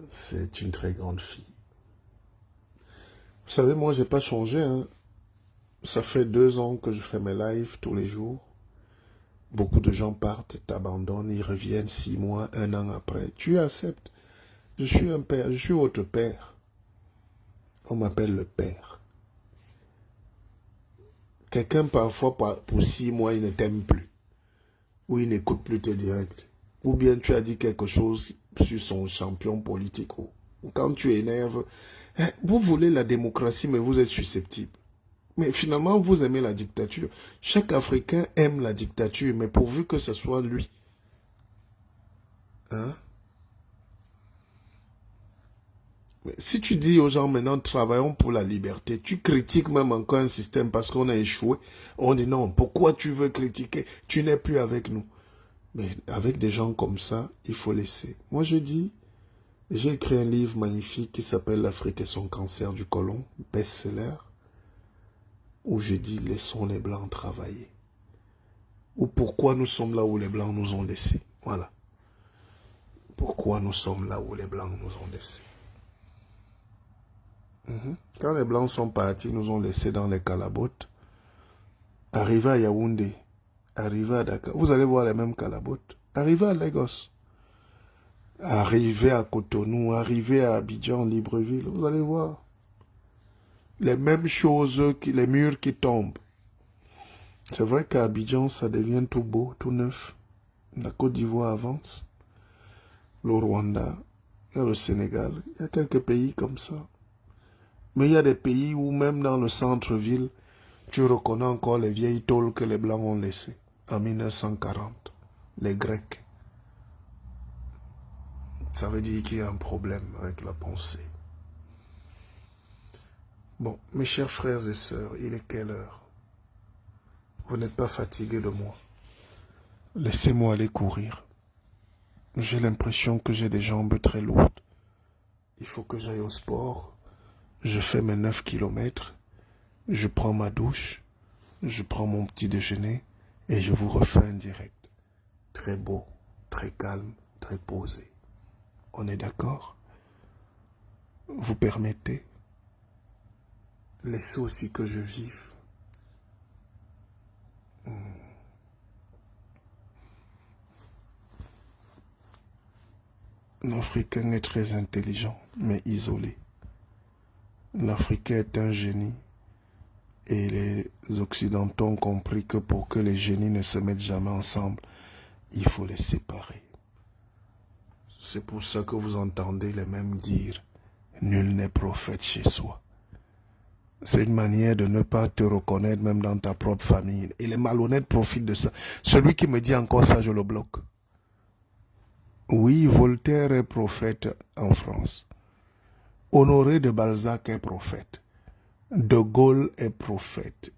Speaker 1: C'est une très grande fille. Vous savez, moi, j'ai pas changé. Hein. Ça fait 2 ans que je fais mes lives tous les jours. Beaucoup de gens partent, t'abandonnent, ils reviennent 6 mois, 1 an après. Tu acceptes. Je suis un père, je suis votre père. On m'appelle le père. Quelqu'un, parfois, pour 6 mois, il ne t'aime plus. Ou il n'écoute plus tes directs. Ou bien tu as dit quelque chose sur son champion politique. Ou quand tu énerves, vous voulez la démocratie, mais vous êtes susceptible. Mais finalement, vous aimez la dictature. Chaque Africain aime la dictature, mais pourvu que ce soit lui. Hein? Mais si tu dis aux gens maintenant, travaillons pour la liberté, tu critiques même encore un système parce qu'on a échoué. On dit non, pourquoi tu veux critiquer? Tu n'es plus avec nous. Mais avec des gens comme ça, il faut laisser. Moi, je dis, j'ai écrit un livre magnifique qui s'appelle L'Afrique et son cancer du côlon, best-seller, où je dis, laissons les Blancs travailler. Ou pourquoi nous sommes là où les Blancs nous ont laissés. Voilà. Pourquoi nous sommes là où les Blancs nous ont laissés. Quand les Blancs sont partis, ils nous ont laissés dans les calabotes. Arrivés à Yaoundé, arrivés à Dakar, vous allez voir les mêmes calabotes. Arrivés à Lagos, arrivés à Cotonou, arrivés à Abidjan, Libreville, vous allez voir. Les mêmes choses, les murs qui tombent. C'est vrai qu'à Abidjan, ça devient tout beau, tout neuf. La Côte d'Ivoire avance. Le Rwanda, il y a le Sénégal, il y a quelques pays comme ça. Mais il y a des pays où même dans le centre-ville, tu reconnais encore les vieilles tôles que les Blancs ont laissées en 1940. Les Grecs. Ça veut dire qu'il y a un problème avec la pensée. Bon, mes chers frères et sœurs, il est quelle heure? Vous n'êtes pas fatigués de moi? Laissez-moi aller courir. J'ai l'impression que j'ai des jambes très lourdes. Il faut que j'aille au sport. Je fais mes 9 kilomètres. Je prends ma douche. Je prends mon petit déjeuner. Et je vous refais un direct. Très beau, très calme, très posé. On est d'accord? Vous permettez? Laissez aussi que je vive. L'Africain est très intelligent, mais isolé. L'Africain est un génie. Et les Occidentaux ont compris que pour que les génies ne se mettent jamais ensemble, il faut les séparer. C'est pour ça que vous entendez les mêmes dire « Nul n'est prophète chez soi ». C'est une manière de ne pas te reconnaître même dans ta propre famille. Et les malhonnêtes profitent de ça. Celui qui me dit encore ça, je le bloque. Oui, Voltaire est prophète en France. Honoré de Balzac est prophète. De Gaulle est prophète.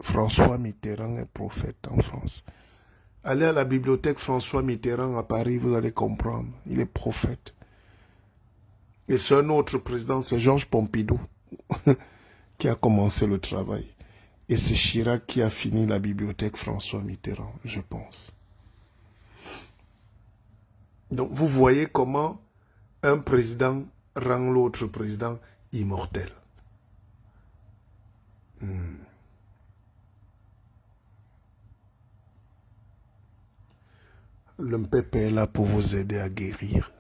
Speaker 1: François Mitterrand est prophète en France. Allez à la bibliothèque François Mitterrand à Paris, vous allez comprendre. Il est prophète. Et c'est un autre président, c'est Georges Pompidou, qui a commencé le travail. Et c'est Chirac qui a fini la bibliothèque François Mitterrand, je pense. Donc vous voyez comment un président rend l'autre président immortel. Le MPP est là pour vous aider à guérir.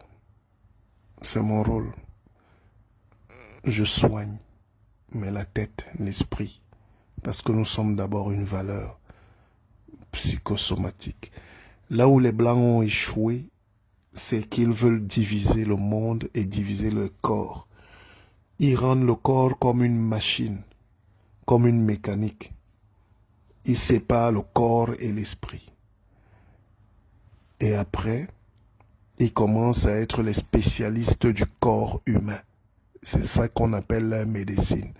Speaker 1: C'est mon rôle. Je soigne, mais la tête, l'esprit, parce que nous sommes d'abord une valeur psychosomatique. Là où les Blancs ont échoué, c'est qu'ils veulent diviser le monde et diviser le corps. Ils rendent le corps comme une machine, comme une mécanique. Ils séparent le corps et l'esprit. Et après, ils commencent à être les spécialistes du corps humain. C'est ça qu'on appelle la médecine.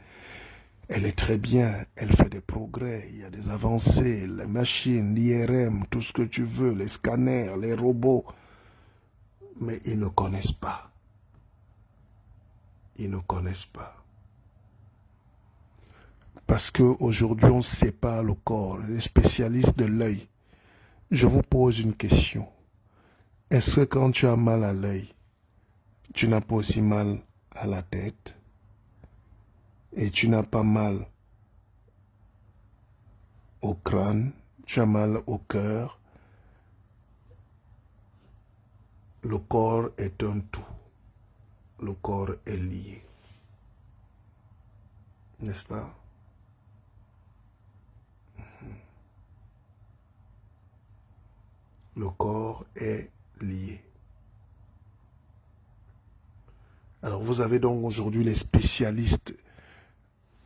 Speaker 1: Elle est très bien, elle fait des progrès, il y a des avancées, les machines, l'IRM, tout ce que tu veux, les scanners, les robots. Mais ils ne connaissent pas. Ils ne connaissent pas. Parce qu'aujourd'hui, on sépare le corps, les spécialistes de l'œil. Je vous pose une question. Est-ce que quand tu as mal à l'œil, tu n'as pas aussi mal à la tête? Et tu n'as pas mal au crâne, tu as mal au cœur? Le corps est un tout. Le corps est lié. N'est-ce pas? Le corps est lié. Alors vous avez donc aujourd'hui les spécialistes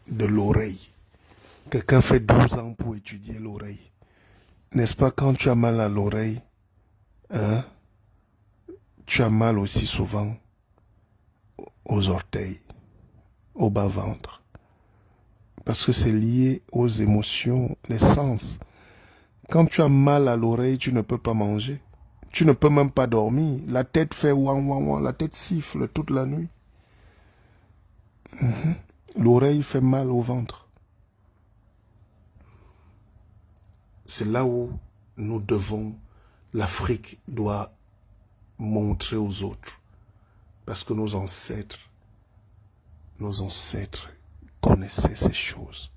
Speaker 1: de l'oreille. Quelqu'un fait 12 ans pour étudier l'oreille. N'est-ce pas, quand tu as mal à l'oreille, hein, tu as mal aussi souvent aux orteils, au bas-ventre. Parce que c'est lié aux émotions, les sens. Quand tu as mal à l'oreille, tu ne peux pas manger. Tu ne peux même pas dormir. La tête fait ouan ouan ouan, la tête siffle toute la nuit. L'oreille fait mal au ventre. C'est là où nous devons, l'Afrique doit montrer aux autres. Parce que nos ancêtres connaissaient ces choses.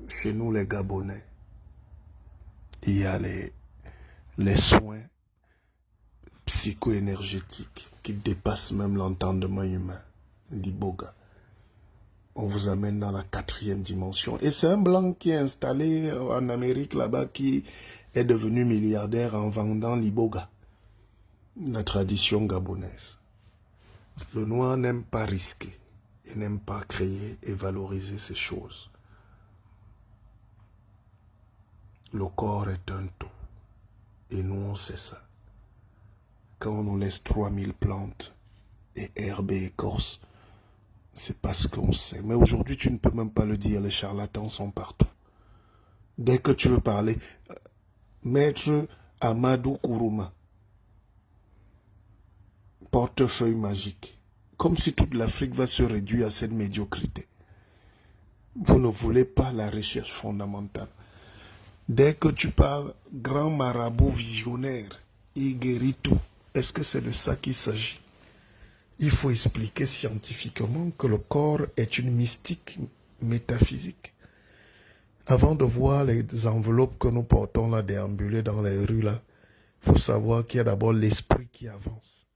Speaker 1: Chez nous, les Gabonais, il y a les soins psycho-énergétiques qui dépassent même l'entendement humain. L'iboga. On vous amène dans la 4e dimension. Et c'est un blanc qui est installé en Amérique là-bas, qui est devenu milliardaire en vendant l'iboga. La tradition gabonaise. Le noir n'aime pas risquer. Il n'aime pas créer et valoriser ces choses. Le corps est un tout. Et nous, on sait ça. Quand on nous laisse 3000 plantes et herbes et écorces, c'est parce qu'on sait. Mais aujourd'hui, tu ne peux même pas le dire. Les charlatans sont partout. Dès que tu veux parler, Maître Amadou Kourouma, portefeuille magique. Comme si toute l'Afrique va se réduire à cette médiocrité. Vous ne voulez pas la recherche fondamentale. Dès que tu parles, grand marabout visionnaire, il guérit tout. Est-ce que c'est de ça qu'il s'agit? Il faut expliquer scientifiquement que le corps est une mystique métaphysique. Avant de voir les enveloppes que nous portons là, déambuler dans les rues là, il faut savoir qu'il y a d'abord l'esprit qui avance.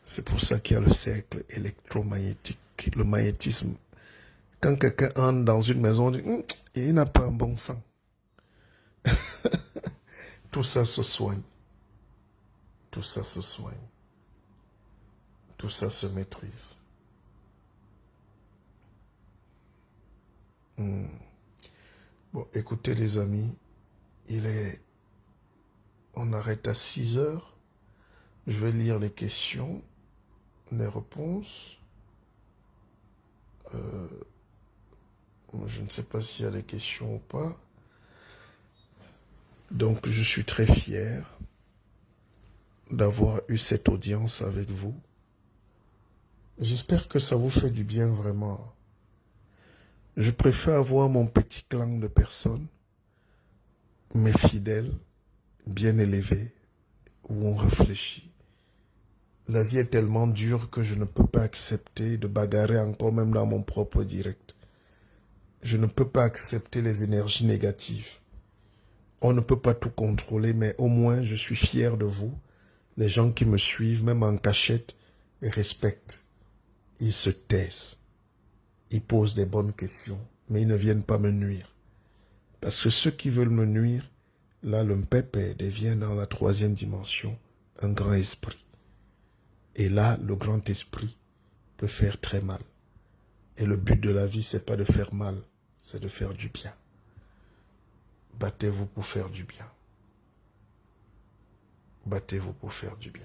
Speaker 1: C'est pour ça qu'il y a le cercle électromagnétique, le magnétisme. Quand quelqu'un entre dans une maison, on dit « il n'a pas un bon sang ». Tout ça se soigne. Tout ça se soigne. Tout ça se maîtrise. Bon, écoutez les amis, on arrête à 6 heures. Je vais lire les questions, les réponses. Je ne sais pas s'il y a des questions ou pas. Donc, je suis très fier d'avoir eu cette audience avec vous. J'espère que ça vous fait du bien vraiment. Je préfère avoir mon petit clan de personnes, mais fidèles, bien élevés, où on réfléchit. La vie est tellement dure que je ne peux pas accepter de bagarrer encore même dans mon propre direct. Je ne peux pas accepter les énergies négatives. On ne peut pas tout contrôler, mais au moins je suis fier de vous. Les gens qui me suivent, même en cachette, ils respectent. Ils se taisent. Ils posent des bonnes questions, mais ils ne viennent pas me nuire. Parce que ceux qui veulent me nuire, là, le Mpépé devient dans la 3e dimension un grand esprit. Et là, le grand esprit peut faire très mal. Et le but de la vie, c'est pas de faire mal, c'est de faire du bien. Battez-vous pour faire du bien. Battez-vous pour faire du bien.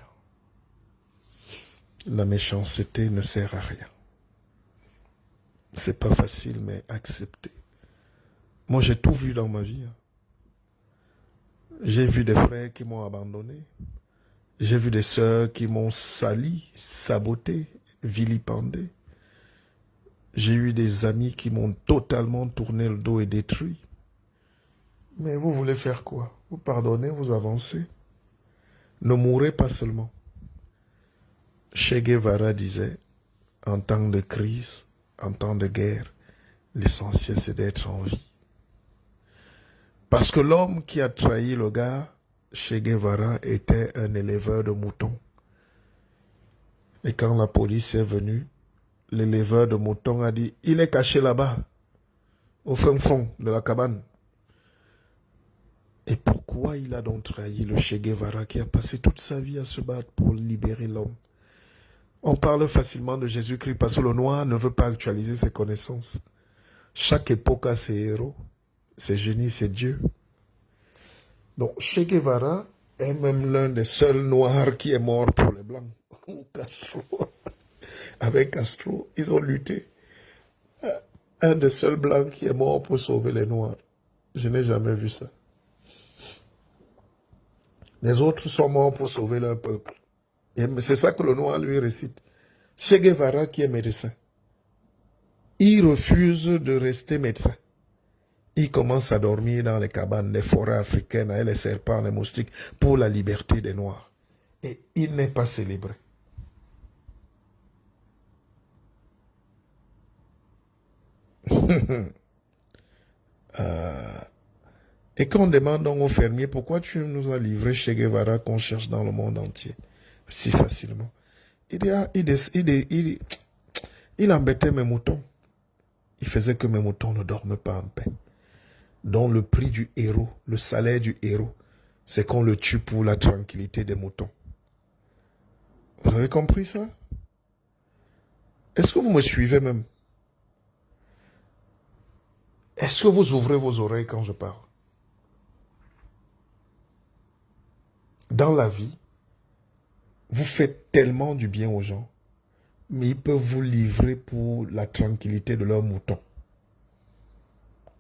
Speaker 1: La méchanceté ne sert à rien. C'est pas facile, mais acceptez. Moi, j'ai tout vu dans ma vie. J'ai vu des frères qui m'ont abandonné. J'ai vu des sœurs qui m'ont sali, saboté, vilipendé. J'ai eu des amis qui m'ont totalement tourné le dos et détruit. Mais vous voulez faire quoi? Vous pardonnez, vous avancez. Ne mourrez pas seulement. Che Guevara disait, en temps de crise, en temps de guerre, l'essentiel c'est d'être en vie. Parce que l'homme qui a trahi le gars, Che Guevara, était un éleveur de moutons. Et quand la police est venue, l'éleveur de moutons a dit, il est caché là-bas, au fin fond de la cabane. Et pourquoi il a donc trahi le Che Guevara qui a passé toute sa vie à se battre pour libérer l'homme? On parle facilement de Jésus-Christ parce que le noir ne veut pas actualiser ses connaissances. Chaque époque a ses héros, ses génies, ses dieux. Donc Che Guevara est même l'un des seuls noirs qui est mort pour les blancs. Castro. Avec Castro, ils ont lutté. Un des seuls blancs qui est mort pour sauver les noirs. Je n'ai jamais vu ça. Les autres sont morts pour sauver leur peuple. Et c'est ça que le noir lui récite. Che Guevara qui est médecin. Il refuse de rester médecin. Il commence à dormir dans les cabanes des forêts africaines avec les serpents, les moustiques pour la liberté des Noirs. Et il n'est pas célébré. Et quand on demande donc aux fermiers pourquoi tu nous as livré Che Guevara qu'on cherche dans le monde entier si facilement. Il embêtait mes moutons. Il faisait que mes moutons ne dorment pas en paix. Donc le prix du héros, le salaire du héros, c'est qu'on le tue pour la tranquillité des moutons. Vous avez compris ça? Est-ce que vous me suivez même? Est-ce que vous ouvrez vos oreilles quand je parle? Dans la vie, vous faites tellement du bien aux gens, mais ils peuvent vous livrer pour la tranquillité de leurs moutons,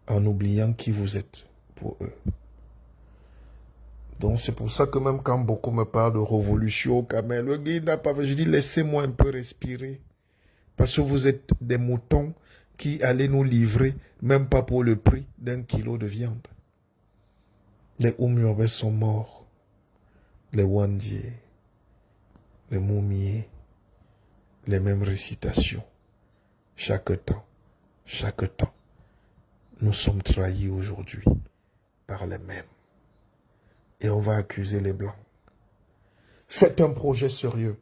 Speaker 1: en oubliant qui vous êtes pour eux. Donc c'est pour ça que même quand beaucoup me parlent de révolution au Cameroun, le gars n'a pas fait, je dis laissez-moi un peu respirer. Parce que vous êtes des moutons qui allaient nous livrer, même pas pour le prix d'1 kilo de viande. Les Oumyobé sont morts. Les Wandier, les Moumiers, les mêmes récitations. Chaque temps, nous sommes trahis aujourd'hui par les mêmes. Et on va accuser les Blancs. Faites un projet sérieux.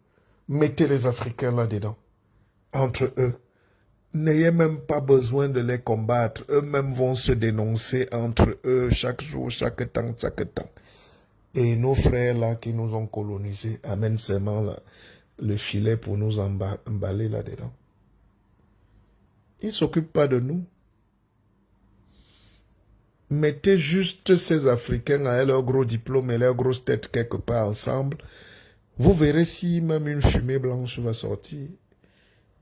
Speaker 1: Mettez les Africains là-dedans. Entre eux. N'ayez même pas besoin de les combattre. Eux-mêmes vont se dénoncer entre eux chaque jour, chaque temps. Et nos frères là qui nous ont colonisés amènent seulement là, le filet pour nous emballer là-dedans. Ils ne s'occupent pas de nous. Mettez juste ces Africains avec leurs gros diplômes et leurs grosses têtes quelque part ensemble. Vous verrez si même une fumée blanche va sortir.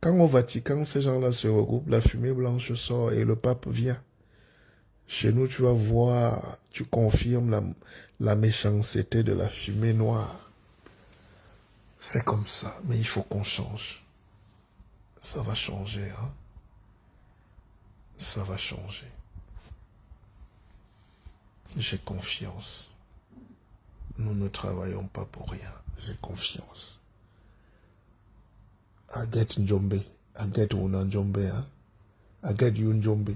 Speaker 1: Quand au Vatican, ces gens-là se regroupent, la fumée blanche sort et le pape vient. Chez nous, tu vas voir, tu confirmes la méchanceté de la fumée noire. C'est comme ça, mais il faut qu'on change. Ça va changer, hein. Ça va changer. J'ai confiance. Nous ne travaillons pas pour rien. J'ai confiance. Aget Njombe. Aget Una Njombe, hein. Aget Yun Njombe.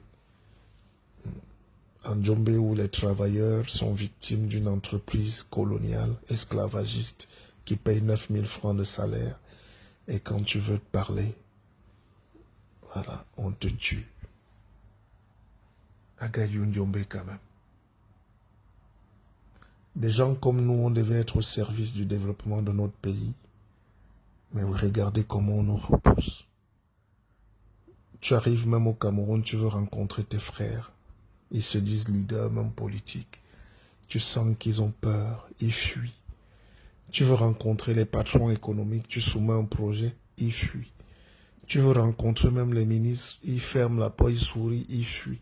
Speaker 1: En Njombe où les travailleurs sont victimes d'une entreprise coloniale, esclavagiste, qui paye 9000 francs de salaire. Et quand tu veux te parler, voilà, on te tue. Aget Yun Njombe quand même. Des gens comme nous, on devait être au service du développement de notre pays. Mais regardez comment on nous repousse. Tu arrives même au Cameroun, tu veux rencontrer tes frères. Ils se disent leaders, même politiques. Tu sens qu'ils ont peur, ils fuient. Tu veux rencontrer les patrons économiques, tu soumets un projet, ils fuient. Tu veux rencontrer même les ministres, ils ferment la porte, ils sourient, ils fuient.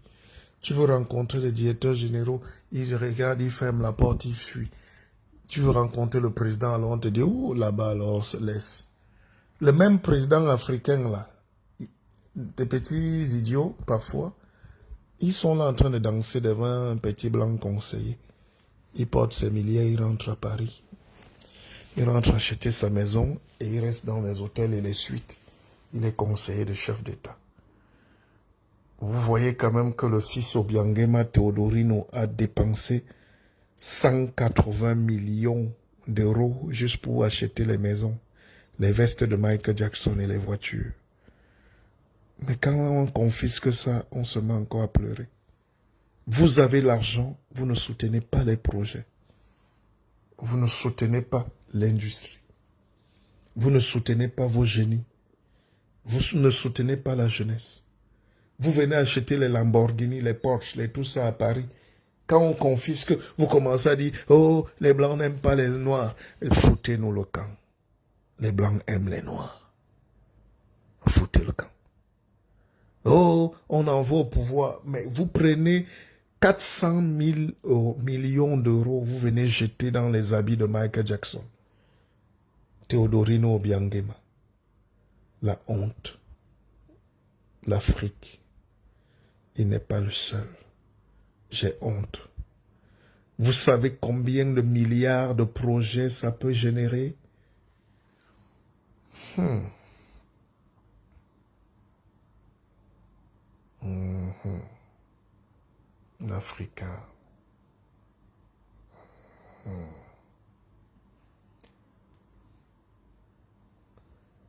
Speaker 1: Tu veux rencontrer les directeurs généraux, ils regardent, ils ferment la porte, ils fuient. Tu veux rencontrer le président, alors on te dit, oh, là-bas, alors, laisse. Le même président africain, là, des petits idiots, parfois, ils sont là en train de danser devant un petit blanc conseiller. Il porte ses milliers, il rentre à Paris. Il rentre acheter sa maison et il reste dans les hôtels et les suites. Il est conseiller de chef d'État. Vous voyez quand même que le fils Obiangema Teodorino a dépensé 180 millions d'euros juste pour acheter les maisons, les vestes de Michael Jackson et les voitures. Mais quand on confisque ça, on se met encore à pleurer. Vous avez l'argent, vous ne soutenez pas les projets. Vous ne soutenez pas l'industrie. Vous ne soutenez pas vos génies. Vous ne soutenez pas la jeunesse. Vous venez acheter les Lamborghini, les Porsche, tout ça à Paris. Quand on confisque, vous commencez à dire, oh, les Blancs n'aiment pas les Noirs. Foutez-nous le camp. Les Blancs aiment les Noirs. Foutez le camp. Oh, on en va au pouvoir. Mais vous prenez 400 000 millions d'euros, vous venez jeter dans les habits de Michael Jackson. Teodorino Obiangema. La honte. L'Afrique. Il n'est pas le seul. J'ai honte. Vous savez combien de milliards de projets ça peut générer? L'Africain.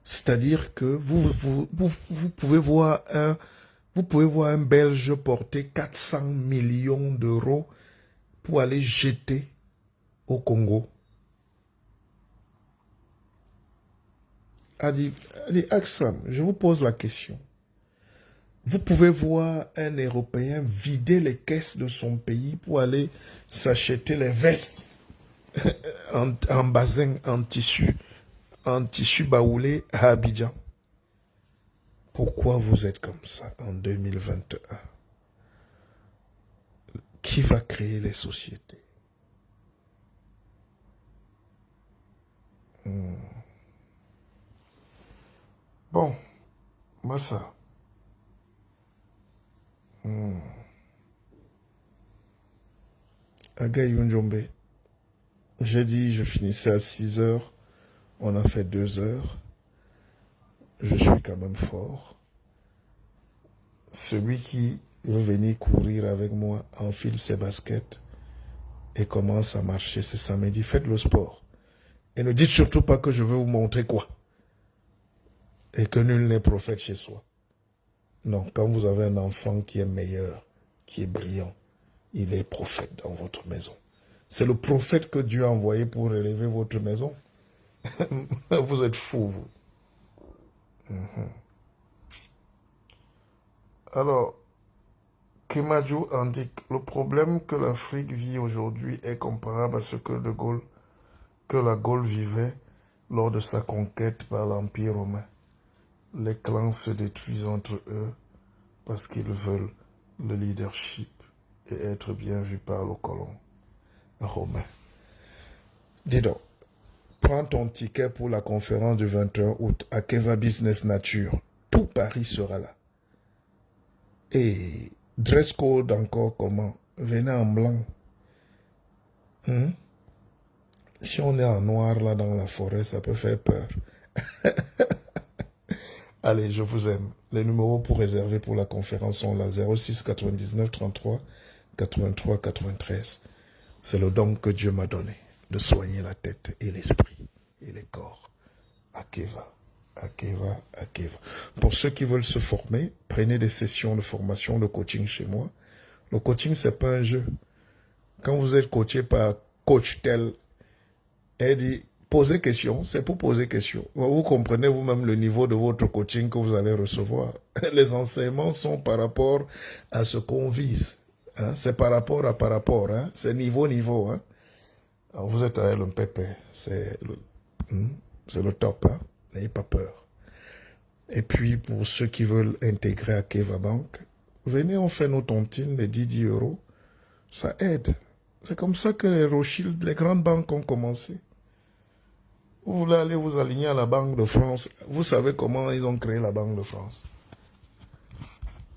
Speaker 1: C'est-à-dire que vous pouvez voir un Belge porter 400 millions d'euros pour aller jeter au Congo. Adi Aksam, je vous pose la question. Vous pouvez voir un Européen vider les caisses de son pays pour aller s'acheter les vestes en bazin, en tissu baoulé à Abidjan. Pourquoi vous êtes comme ça en 2021? Qui va créer les sociétés? Bon, Massa. Aga Yunjombe. J'ai dit je finissais à 6 heures. On a fait 2 heures. Je suis quand même fort. Celui qui veut venir courir avec moi enfile ses baskets et commence à marcher ce samedi. Faites le sport. Et ne dites surtout pas que je veux vous montrer quoi. Et que nul n'est prophète chez soi. Non, quand vous avez un enfant qui est meilleur, qui est brillant, il est prophète dans votre maison. C'est le prophète que Dieu a envoyé pour élever votre maison. Vous êtes fous, vous. Alors, Kemadjou indique, le problème que l'Afrique vit aujourd'hui est comparable à ce que la Gaule vivait lors de sa conquête par l'Empire romain. Les clans se détruisent entre eux parce qu'ils veulent le leadership et être bien vus par le colon romain. Dis donc, prends ton ticket pour la conférence du 21 août à Keva Business Nature. Tout Paris sera là. Et dress code encore comment? Venez en blanc. Si on est en noir là dans la forêt, ça peut faire peur. Allez, je vous aime. Les numéros pour réserver pour la conférence sont là 06 99 33 83 93. C'est le don que Dieu m'a donné de soigner la tête et l'esprit et les corps. Akeva, Akeva, Akeva. Pour ceux qui veulent se former, prenez des sessions de formation, de coaching chez moi. Le coaching, c'est pas un jeu. Quand vous êtes coaché par coach tel, elle dit, posez question, c'est pour poser question. Vous comprenez vous-même le niveau de votre coaching que vous allez recevoir. Les enseignements sont par rapport à ce qu'on vise. Hein? C'est par rapport à par rapport. Hein? C'est niveau. Hein? Alors vous êtes à l'MPP. C'est le top. Hein? N'ayez pas peur. Et puis, pour ceux qui veulent intégrer à Keva Bank, venez, on fait nos tontines, les 10 euros. Ça aide. C'est comme ça que les Rothschild, les grandes banques ont commencé. Vous voulez aller vous aligner à la Banque de France. Vous savez comment ils ont créé la Banque de France.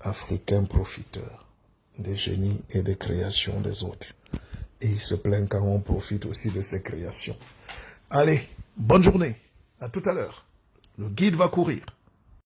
Speaker 1: Africains profiteurs des génies et des créations des autres. Et ils se plaignent quand on profite aussi de ces créations. Allez, bonne journée. À tout à l'heure. Le guide va courir.